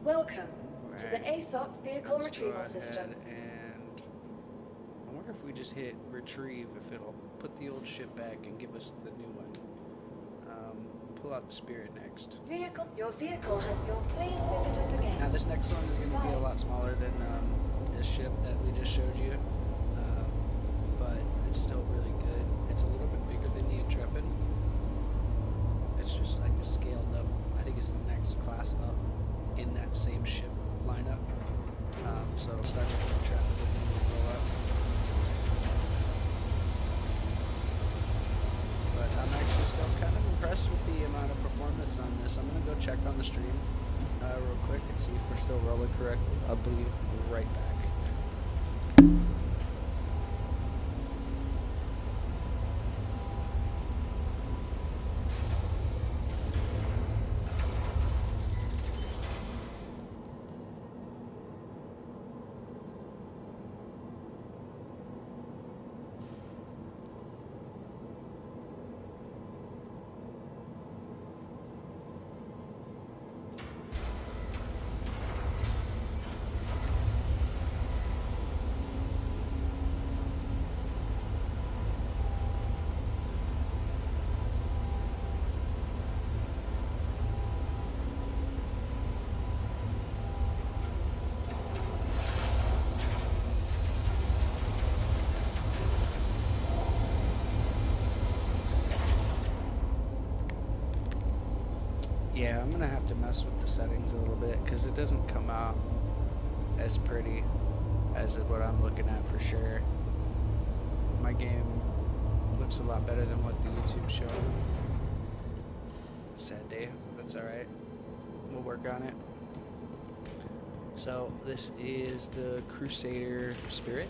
[SPEAKER 3] Welcome to the
[SPEAKER 1] Alright,
[SPEAKER 3] ASOP vehicle
[SPEAKER 1] let's go
[SPEAKER 3] retrieval
[SPEAKER 1] ahead
[SPEAKER 3] system.
[SPEAKER 1] And I wonder if we just hit retrieve, if it'll put the old ship back and give us the new one. Pull out the Spirit next.
[SPEAKER 3] Your vehicle has your please visit us again.
[SPEAKER 1] Now this next one is going to be a
[SPEAKER 3] Bye.
[SPEAKER 1] lot smaller than this ship that we just showed you, but it's still really good. It's a little bit bigger than the Intrepid. It's just like a scaled up. I think it's the next class up in that same ship lineup. So it'll start with the Intrepid and then we'll go up. But I'm actually still kind of impressed with the amount of performance on this. I'm going to go check on the stream real quick and see if we're still rolling correctly. I'll be right back. Yeah, I'm gonna have to mess with the settings a little bit because it doesn't come out as pretty as what I'm looking at for sure. My game looks a lot better than what the YouTube showed. Sad day, that's alright. We'll work on it. So this is the Crusader Spirit.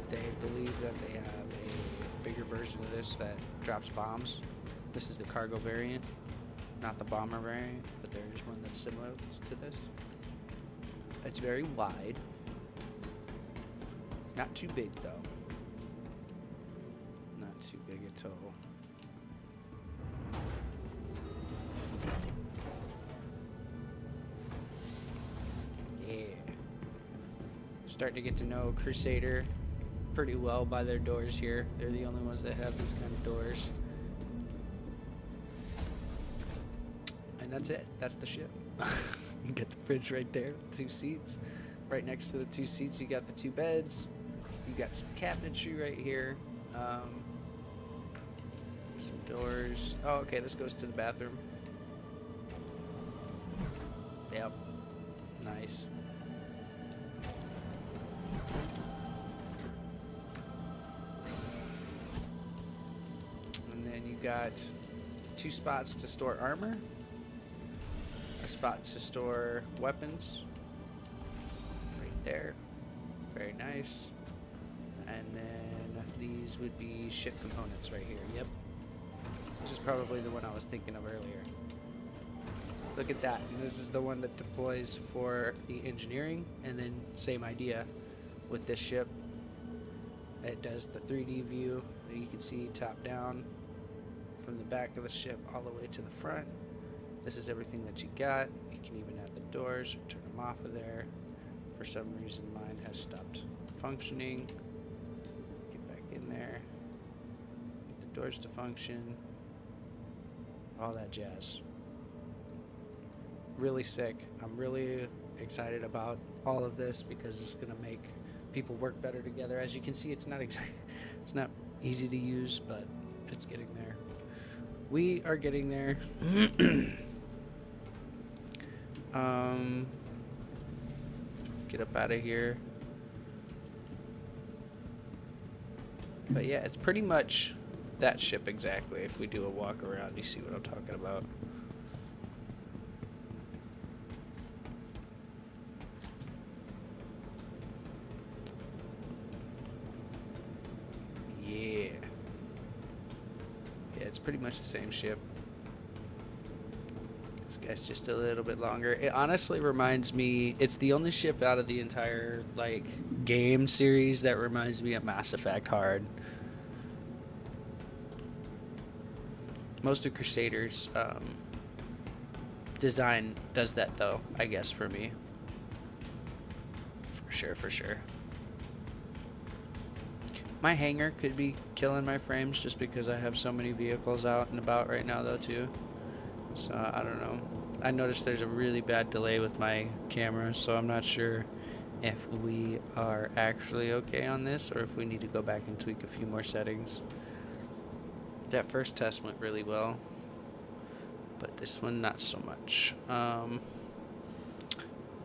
[SPEAKER 1] They believe that they have a bigger version of this that drops bombs. This is the cargo variant. Not the bomber variant, but there's one that's similar to this. It's very wide. Not too big though. Not too big at all. Yeah. Starting to get to know Crusader pretty well by their doors here. They're the only ones that have these kind of doors. And that's it. That's the ship. You get the fridge right there, 2 seats. Right next to the 2 seats, you got the 2 beds. You got some cabinetry right here. Some doors. Oh, okay, this goes to the bathroom. Yep. Nice. And then you got 2 spots to store armor. A spot to store weapons right there. Very nice. And then these would be ship components right here. Yep. This is probably the one I was thinking of earlier. Look at that. And this is the one that deploys for the engineering, and then same idea with this ship. It does the 3D view that you can see top down from the back of the ship all the way to the front. This is everything that you got. You can even add the doors, turn them off of there. For some reason mine has stopped functioning. Get back in there. Get the doors to function. All that jazz. Really sick. I'm really excited about all of this because it's gonna make people work better together. As you can see, it's not it's not easy to use, but it's getting there. We are getting there. Get up out of here. But yeah, it's pretty much that ship exactly. If we do a walk around, you see what I'm talking about. Yeah. Yeah, it's pretty much the same ship. This guy's just a little bit longer. It honestly reminds me, it's the only ship out of the entire like game series that reminds me of Mass Effect Hard. Most of Crusader's design does that though, I guess, for me. For sure, for sure. My hangar could be killing my frames just because I have so many vehicles out and about right now though too. So I don't know. I noticed there's a really bad delay with my camera, so I'm not sure if we are actually okay on this or if we need to go back and tweak a few more settings. That first test went really well, but this one not so much.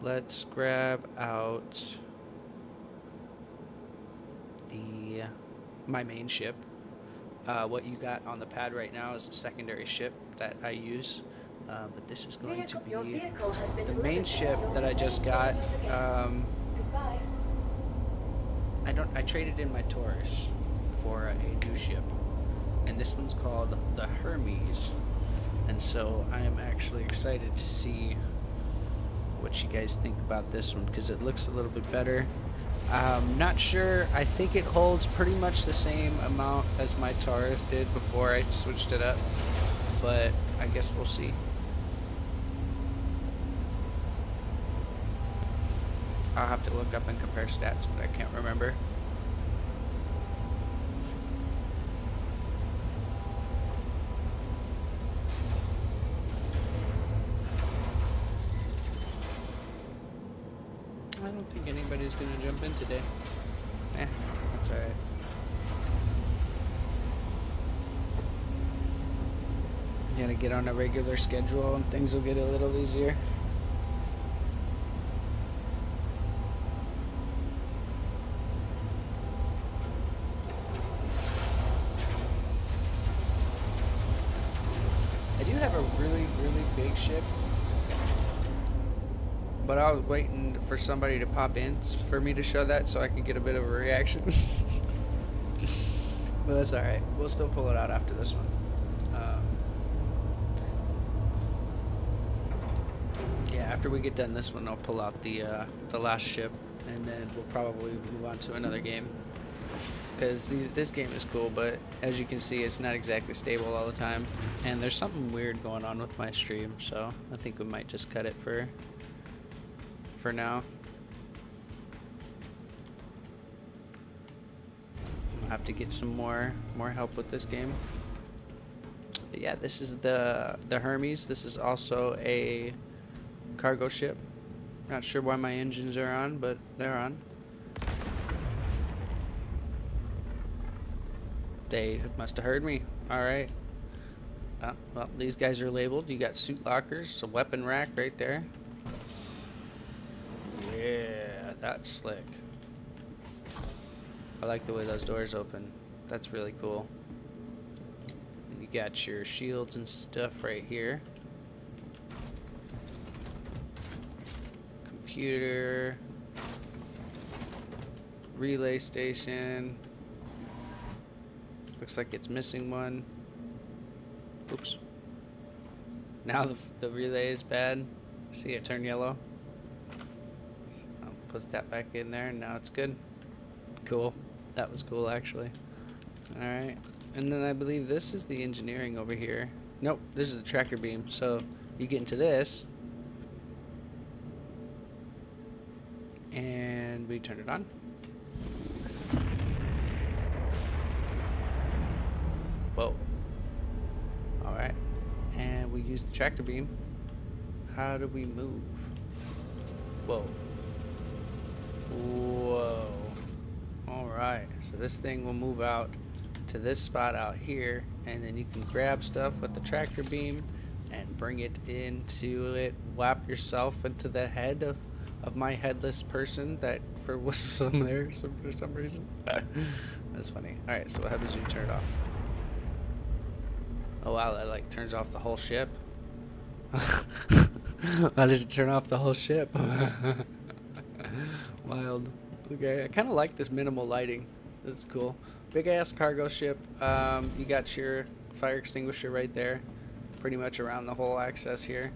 [SPEAKER 1] Let's grab out my main ship. What you got on the pad right now is a secondary ship that I use, but this is going to be the main ship that I just got. I traded in my Taurus for a new ship, and this one's called the Hermes, and so I am actually excited to see what you guys think about this one because it looks a little bit better. Not sure. I think it holds pretty much the same amount as my Taurus did before I switched it up, but I guess we'll see. I'll have to look up and compare stats, but I can't remember. I don't think anybody's gonna jump in today. That's alright. Gotta get on a regular schedule and things will get a little easier. I do have a really, really big ship, but I was waiting for somebody to pop in for me to show that so I could get a bit of a reaction. But that's alright. We'll still pull it out after this one. Yeah, after we get done this one, I'll pull out the last ship, and then we'll probably move on to another game. Because this game is cool, but as you can see, it's not exactly stable all the time. And there's something weird going on with my stream, so I think we might just cut it for now. I'll have to get some more help with this game. But yeah, this is the Hermes. This is also a cargo ship. Not sure why my engines are on, but they're on. They must have heard me. Alright. Well, these guys are labeled. You got suit lockers, a weapon rack right there. Yeah, that's slick. I like the way those doors open. That's really cool. And you got your shields and stuff right here. Computer. Relay station. Looks like it's missing one. Oops. Now the relay is bad. See it turn yellow? So I'll put that back in there and now it's good. Cool. That was cool actually. Alright. And then I believe this is the engineering over here. Nope, this is the tractor beam. So you get into this. And we turn it on. Whoa. Alright. And we use the tractor beam. How do we move? Whoa. Whoa. Alright, so this thing will move out to this spot out here, and then you can grab stuff with the tractor beam and bring it into it. Whap yourself into the head of my headless person that was some there for some reason. That's funny. Alright, so what happens when you turn it off? Oh wow, that like turns off the whole ship. Why does it turn off the whole ship? Wild. Okay, I kind of like this minimal lighting. This is cool. Big ass cargo ship. You got your fire extinguisher right there. Pretty much around the whole access here.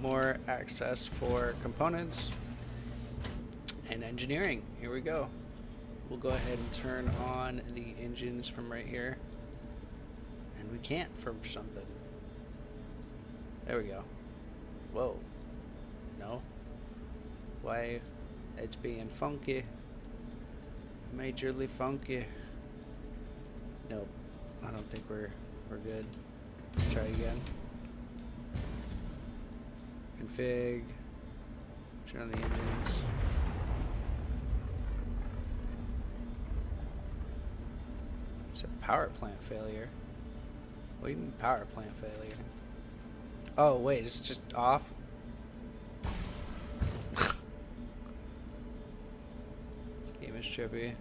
[SPEAKER 1] More access for components and engineering. Here we go. We'll go ahead and turn on the engines from right here. And we can't for something. There we go. Whoa. No. Why? It's being funky. Majorly funky. Nope. I don't think we're good. Let's try again. Config. Turn on the engines. It's a power plant failure. What do you mean power plant failure? Oh wait, it's just off? This game is trippy.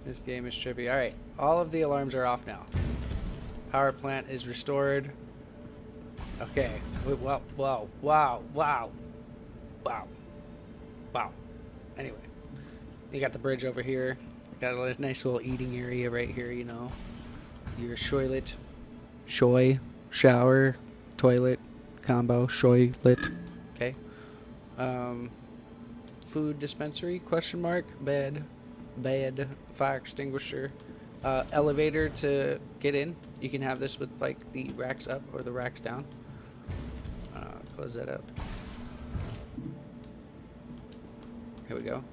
[SPEAKER 1] This game is trippy. Alright, all of the alarms are off now. Power plant is restored. Okay. Wait, wow, wow, wow, wow. Wow. Wow. Anyway. You got the bridge over here. Got a nice little eating area right here, you know. Your shoilet. Shower, toilet, combo, shoilet. Okay. Food dispensary, question mark, bed, fire extinguisher, elevator to get in. You can have this with like the racks up or the racks down. Close that up. Here we go.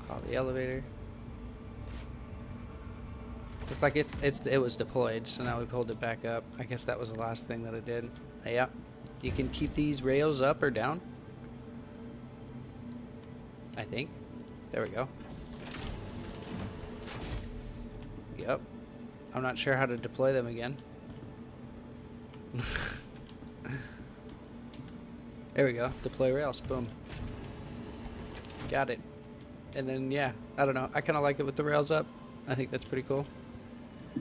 [SPEAKER 1] Call the elevator. Looked like it was deployed, so now we pulled it back up. I guess that was the last thing that it did. Yeah. You can keep these rails up or down. I think. There we go. Yep. I'm not sure how to deploy them again. There we go. Deploy rails. Boom. Got it. And then, yeah, I don't know. I kind of like it with the rails up. I think that's pretty cool.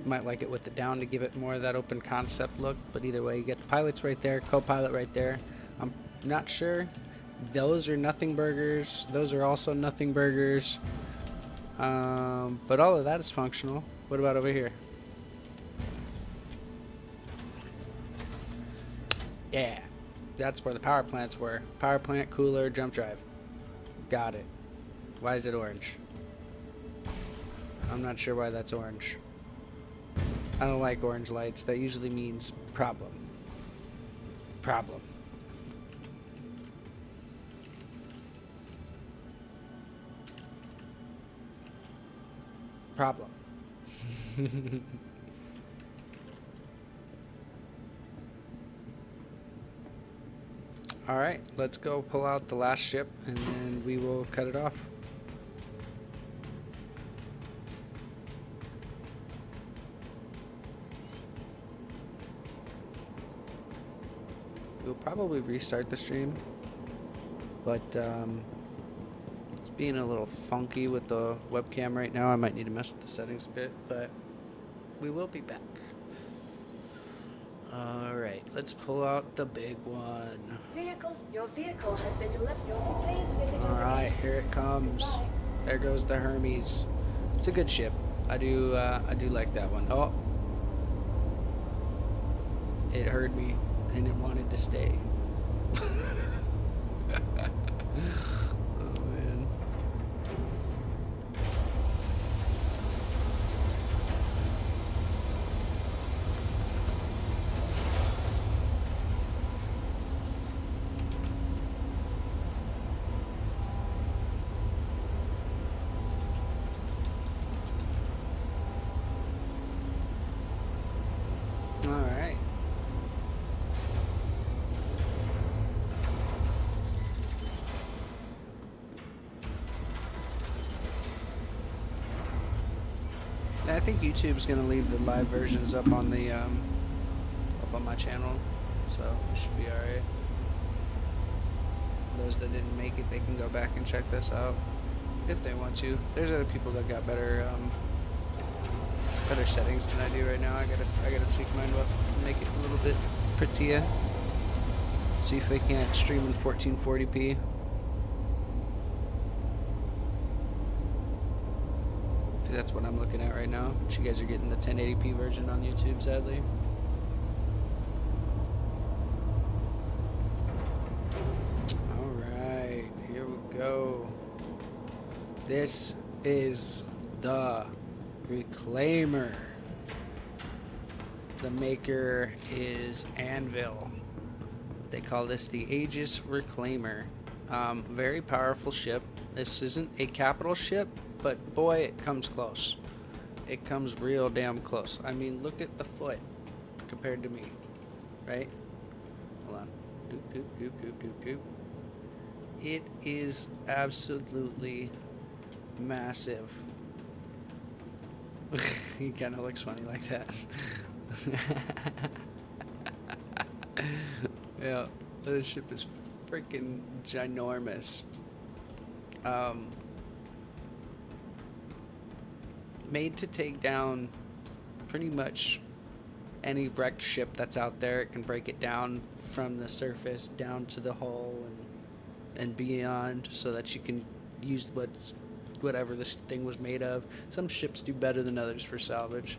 [SPEAKER 1] Might like it with the down to give it more of that open concept look. But either way, you get the pilots right there, co-pilot right there. I'm not sure. Those are nothing burgers. Those are also nothing burgers. But all of that is functional. What about over here? Yeah, that's where the power plants were. Power plant, cooler, jump drive. Got it. Why is it orange? I'm not sure why that's orange. I don't like orange lights. That usually means problem. Problem. Problem. Alright, let's go pull out the last ship and then we will cut it off. We'll probably restart the stream, but it's being a little funky with the webcam right now. I might need to mess with the settings a bit, but we will be back. Alright, let's pull out the big one.
[SPEAKER 3] Your vehicle has been delivered. Please visit us.
[SPEAKER 1] Alright, here it comes. There goes the Hermes. It's a good ship. I do like that one. Oh, it heard me and it wanted to stay. Oh man. Alright. I think YouTube's gonna leave the live versions up on the up on my channel, so it should be alright. Those that didn't make it, they can go back and check this out if they want to. There's other people that got better better settings than I do right now. I gotta tweak mine up, make it a little bit prettier. See if I can't stream in 1440p. That's what I'm looking at right now. But you guys are getting the 1080p version on YouTube, sadly. Alright, here we go. This is the Reclaimer. The maker is Anvil. They call this the Aegis Reclaimer. Very powerful ship. This isn't a capital ship, but boy, it comes close. It comes real damn close. I mean, look at the foot compared to me, right? Hold on. Doop, doop, doop, doop, doop, doop. It is absolutely massive. He kind of looks funny like that. Yeah, this ship is freaking ginormous. Made to take down pretty much any wrecked ship that's out there. It can break it down from the surface down to the hull and beyond, so that you can use whatever this thing was made of. Some ships do better than others for salvage.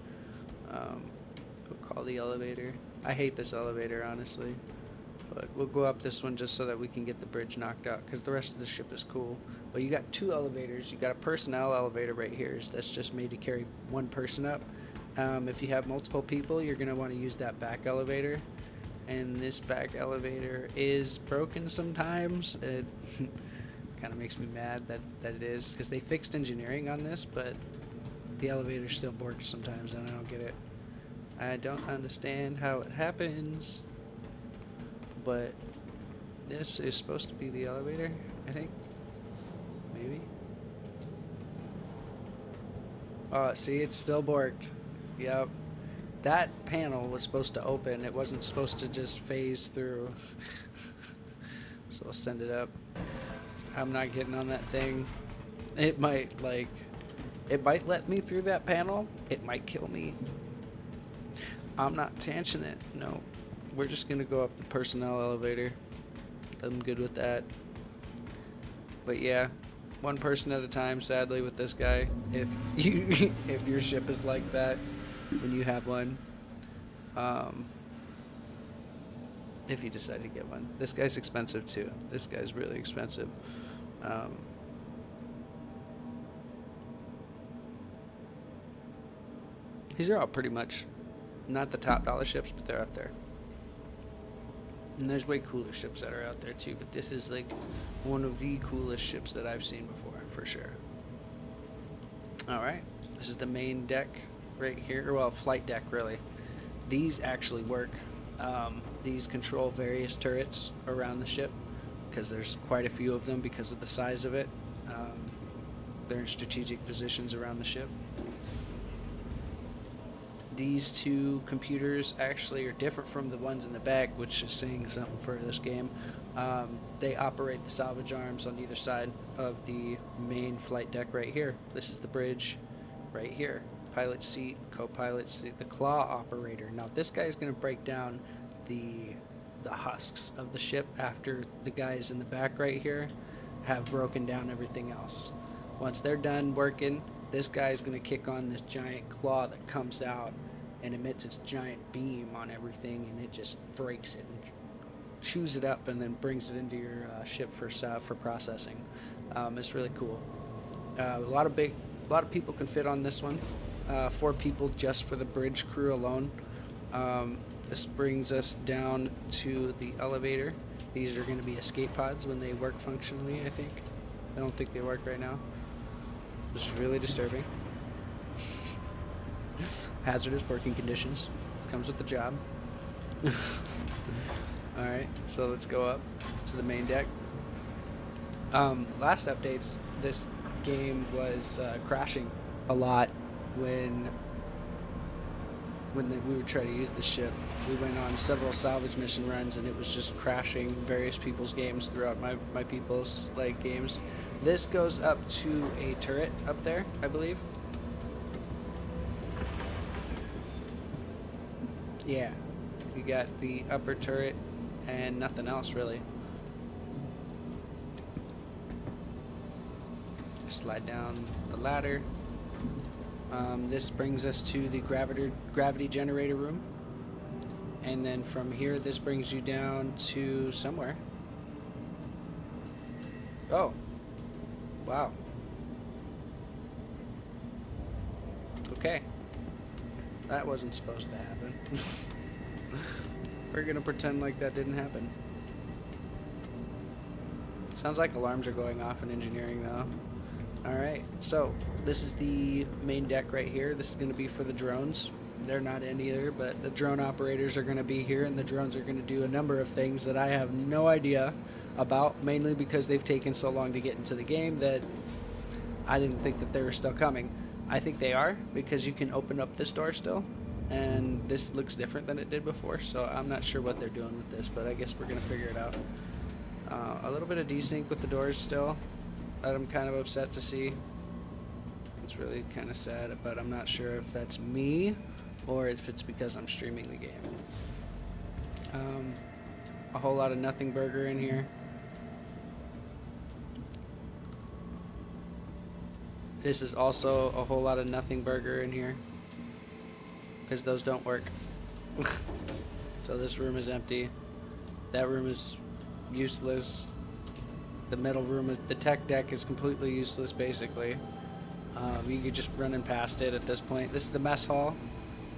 [SPEAKER 1] We'll call the elevator. I hate this elevator, honestly, but we'll go up this one just so that we can get the bridge knocked out, because the rest of the ship is cool. But you got two elevators. You got a personnel elevator right here that's just made to carry one person up. If you have multiple people, you're going to want to use that back elevator. And this back elevator is broken sometimes. It kind of makes me mad that it is, because they fixed engineering on this, but the elevator still works sometimes, and I don't get it. I don't understand how it happens, but this is supposed to be the elevator, I think. Maybe. Oh, see, it's still borked. Yep. That panel was supposed to open. It wasn't supposed to just phase through. So I'll send it up. I'm not getting on that thing. It might let me through that panel. It might kill me. I'm not chancing it. No. We're just going to go up the personnel elevator. I'm good with that. But yeah, one person at a time, sadly, with this guy. If your ship is like that when you have one. If you decide to get one. This guy's expensive too. This guy's really expensive. These are all pretty much not the top dollar ships, but they're up there. And there's way cooler ships that are out there too, but this is like one of the coolest ships that I've seen before, for sure. Alright, this is the main deck right here, well, flight deck really. These actually work. These control various turrets around the ship, because there's quite a few of them because of the size of it. They're in strategic positions around the ship. These two computers actually are different from the ones in the back, which is saying something for this game. They operate the salvage arms on either side of the main flight deck right here. This is the bridge right here. Pilot seat, co-pilot seat, the claw operator. Now this guy is going to break down the husks of the ship after the guys in the back right here have broken down everything else. Once they're done working, this guy is going to kick on this giant claw that comes out and emits its giant beam on everything, and it just breaks it and chews it up and then brings it into your ship for processing. It's really cool. A lot of people can fit on this one. 4 people just for the bridge crew alone. This brings us down to the elevator. These are going to be escape pods when they work functionally, I think. I don't think they work right now. This is really disturbing. Hazardous working conditions. Comes with the job. Alright, so let's go up to the main deck. Last updates, this game was crashing a lot. when we were trying to use the ship. We went on several salvage mission runs, and it was just crashing various people's games throughout my people's like games. This goes up to a turret up there, I believe. Yeah, you got the upper turret and nothing else really. Slide down the ladder. This brings us to the gravity generator room. And then from here, this brings you down to somewhere. Oh. Wow. Okay. That wasn't supposed to happen. We're gonna pretend like that didn't happen. Sounds like alarms are going off in engineering though. Alright, so this is the main deck right here. This is going to be for the drones. They're not in either, but the drone operators are going to be here, and the drones are going to do a number of things that I have no idea about, mainly because they've taken so long to get into the game that I didn't think that they were still coming. I think they are, because you can open up this door still, and this looks different than it did before, so I'm not sure what they're doing with this, but I guess we're going to figure it out. A little bit of desync with the doors still that I'm kind of upset to see. It's really kind of sad, but I'm not sure if that's me or if it's because I'm streaming the game. A whole lot of nothing burger in here. This is also a whole lot of nothing burger in here, because those don't work. So this room is empty. That room is useless. The middle room, the tech deck is completely useless basically. You could just running past it at this point. This is the mess hall.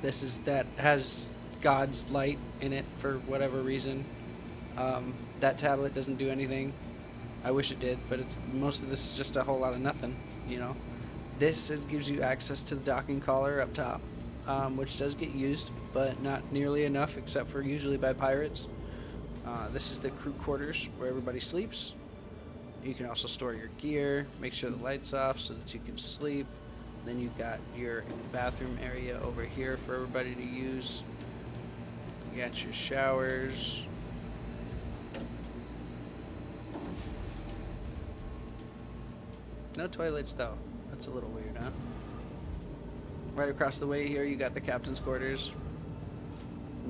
[SPEAKER 1] That has God's light in it for whatever reason. That tablet doesn't do anything. I wish it did, but most of this is just a whole lot of nothing, you know. This gives you access to the docking collar up top, which does get used, but not nearly enough, except for usually by pirates. This is the crew quarters where everybody sleeps. You can also store your gear, make sure the light's off so that you can sleep. Then you've got your bathroom area over here for everybody to use. You got your showers. No toilets though. That's a little weird, huh? Right across the way here you got the captain's quarters.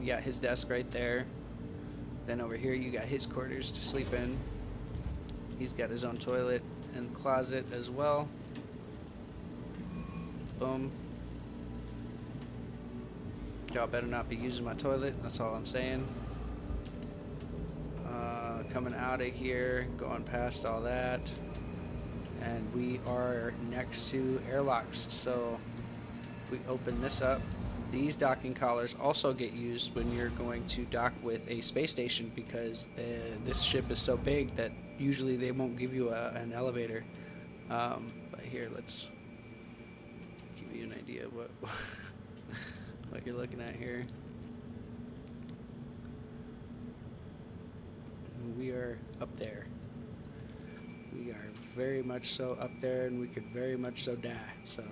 [SPEAKER 1] You got his desk right there. Then over here you got his quarters to sleep in. He's got his own toilet and closet as well. Boom. Y'all better not be using my toilet, that's all I'm saying. Coming out of here, going past all that. And we are next to airlocks. So if we open this up, these docking collars also get used when you're going to dock with a space station, because this ship is so big that usually they won't give you an elevator. But here, let's give you an idea of what what you're looking at here. We are up there. We are very much so up there, and we could very much so die. So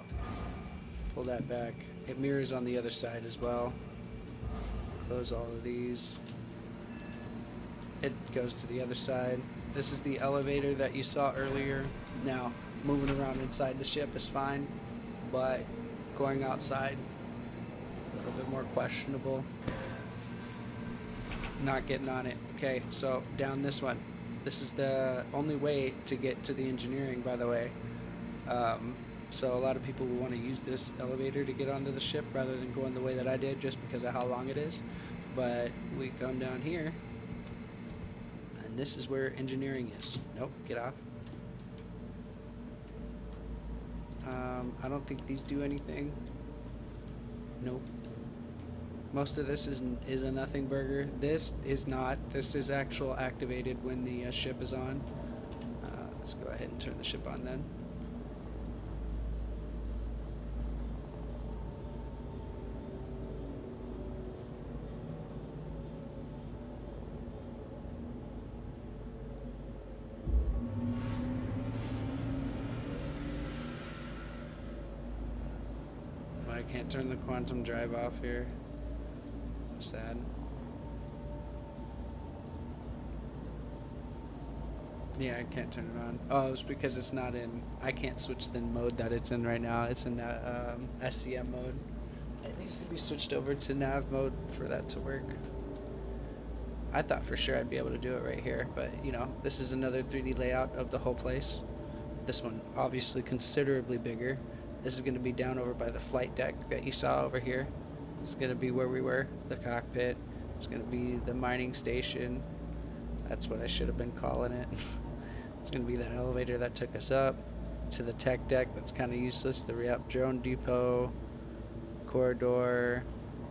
[SPEAKER 1] pull that back. It mirrors on the other side as well. Close all of these. It goes to the other side. This is the elevator that you saw earlier. Now, moving around inside the ship is fine, but going outside, a little bit more questionable. Not getting on it. Okay, so down this one. This is the only way to get to the engineering, by the way. So a lot of people will want to use this elevator to get onto the ship rather than going the way that I did, just because of how long it is. But we come down here, and this is where engineering is. Nope, get off. I don't think these do anything. Nope. Most of this is a nothing burger. This is not. This is actual activated when the ship is on. Let's go ahead and turn the ship on then. I can't turn the quantum drive off here. Sad. Yeah, I can't turn it on. Oh, it's because it's not in. I can't switch the mode that it's in right now. It's in SCM mode. It needs to be switched over to nav mode for that to work. I thought for sure I'd be able to do it right here, but you know, this is another 3D layout of the whole place. This one obviously considerably bigger. This is going to be down over by the flight deck that you saw over here. It's going to be where we were, the cockpit. It's going to be the mining station. That's what I should have been calling it. It's going to be that elevator that took us up to the tech deck. That's kind of useless. The re-up drone depot, corridor,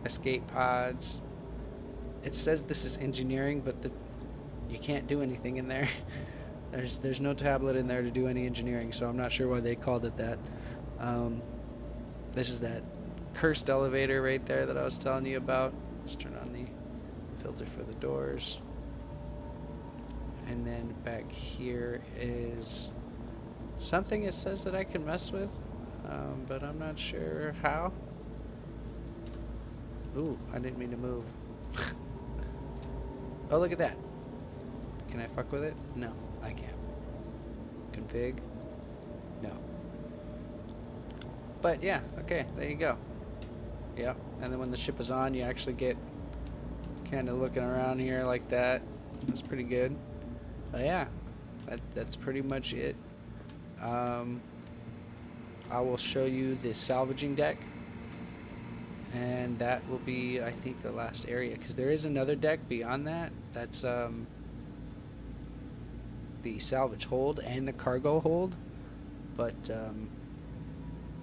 [SPEAKER 1] escape pods. It says this is engineering, but you can't do anything in there. There's no tablet in there to do any engineering, so I'm not sure why they called it that. This is that cursed elevator right there that I was telling you about. Let's turn on the filter for the doors. And then back here is something it says that I can mess with, but I'm not sure how. Ooh, I didn't mean to move. Oh, look at that. Can I fuck with it? No, I can't. Config? No. But yeah, okay, there you go. Yeah, and then when the ship is on, you actually get kind of looking around here like that. That's pretty good. But yeah, that's pretty much it. I will show you the salvaging deck. And that will be, I think, the last area, because there is another deck beyond that. That's the salvage hold and the cargo hold, but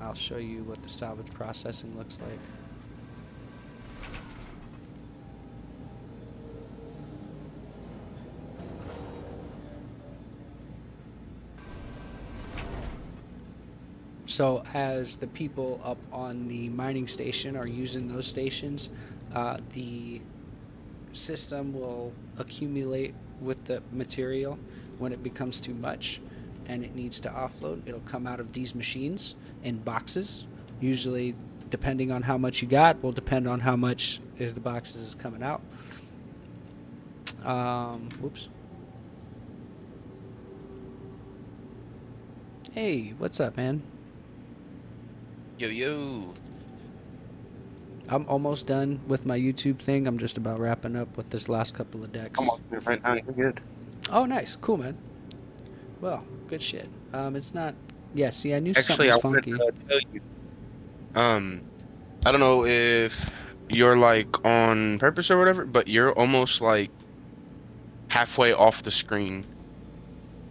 [SPEAKER 1] I'll show you what the salvage processing looks like. So as the people up on the mining station are using those stations, the system will accumulate with the material. When it becomes too much and it needs to offload, it'll come out of these machines in boxes. Usually, depending on how much you got, will depend on how much is the boxes is coming out. Whoops. Hey, what's up, man?
[SPEAKER 5] Yo, yo.
[SPEAKER 1] I'm almost done with my YouTube thing. I'm just about wrapping up with this last couple of decks.
[SPEAKER 5] I'm on it right now. You're good.
[SPEAKER 1] Oh, nice. Cool, man. Well, good shit. It's not... Yeah, see, I knew
[SPEAKER 5] Actually,
[SPEAKER 1] something was funky.
[SPEAKER 5] wanted to tell you. I don't know if you're, like, on purpose or whatever, but you're almost, like, halfway off the screen.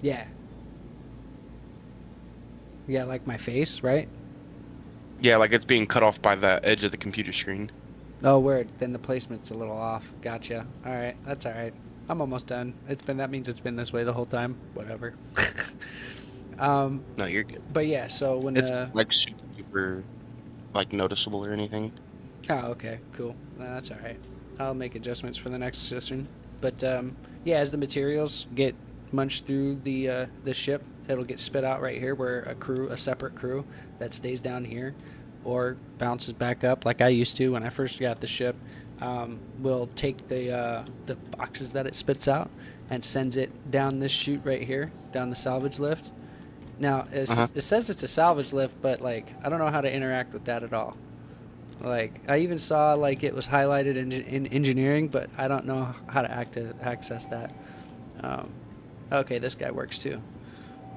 [SPEAKER 1] Yeah. Yeah, like my face, right?
[SPEAKER 5] Yeah, like it's being cut off by the edge of the computer screen.
[SPEAKER 1] Oh, word. Then the placement's a little off. Gotcha. All right. That's all right. I'm almost done. That means it's been this way the whole time. Whatever.
[SPEAKER 5] No, you're good.
[SPEAKER 1] But yeah, so when
[SPEAKER 5] It's like super, like noticeable or anything.
[SPEAKER 1] Oh, okay, cool. No, that's all right. I'll make adjustments for the next session. But yeah, as the materials get munched through the ship, it'll get spit out right here, where a separate crew that stays down here, or bounces back up like I used to when I first got the ship. Will take the boxes that it spits out and sends it down this chute right here, down the salvage lift. Now, it says it's a salvage lift, but, like, I don't know how to interact with that at all. Like, I even saw, like, it was highlighted in engineering, but I don't know how to access that. Okay, this guy works too.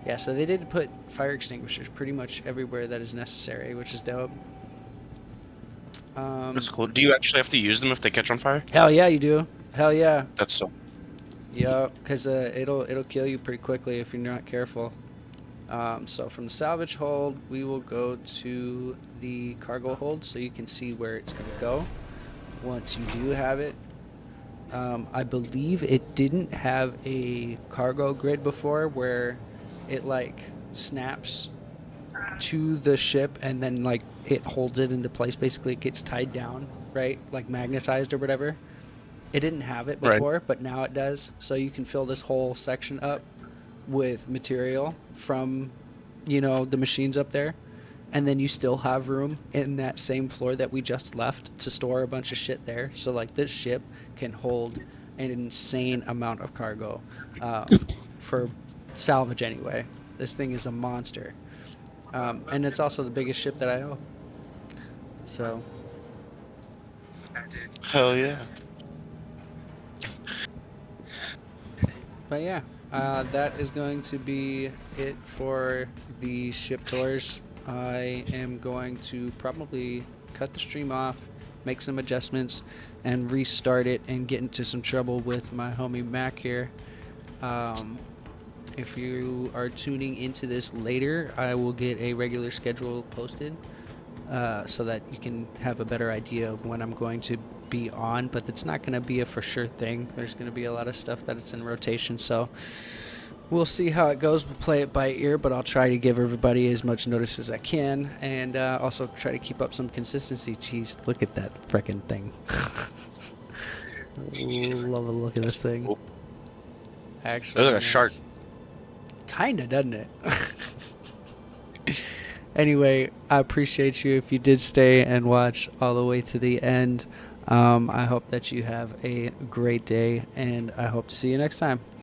[SPEAKER 1] Yeah, so they did put fire extinguishers pretty much everywhere that is necessary, which is dope.
[SPEAKER 5] That's cool. Do you actually have to use them if they catch on fire?
[SPEAKER 1] Hell yeah, you do. Hell yeah.
[SPEAKER 5] That's so.
[SPEAKER 1] Yeah, because it'll kill you pretty quickly if you're not careful. So from the salvage hold, we will go to the cargo hold so you can see where it's going to go once you do have it. I believe it didn't have a cargo grid before where it like snaps to the ship and then like it holds it into place. Basically it gets tied down, right? Like magnetized or whatever. It didn't have it before, right, but now it does. So you can fill this whole section up with material from, you know, the machines up there. and then you still have room in that same floor that we just left to store a bunch of shit there. So like this ship can hold an insane amount of cargo for salvage anyway. This thing is a monster. And it's also the biggest ship that I own. So,
[SPEAKER 5] Hell yeah.
[SPEAKER 1] but yeah, that is going to be it for the ship tours. I am going to probably cut the stream off, make some adjustments, and restart it and get into some trouble with my homie Mac here. If you are tuning into this later, I will get a regular schedule posted so that you can have a better idea of when I'm going to be on, but it's not going to be a for sure thing. There's going to be a lot of stuff that it's in rotation, so we'll see how it goes. We'll play it by ear, but I'll try to give everybody as much notice as I can, and also try to keep up some consistency. Jeez, look at that freaking thing. Love the look of this thing. Actually,
[SPEAKER 5] Looks like a shark.
[SPEAKER 1] Kinda, doesn't it? Anyway, I appreciate you if you did stay and watch all the way to the end. I hope that you have a great day, and I hope to see you next time.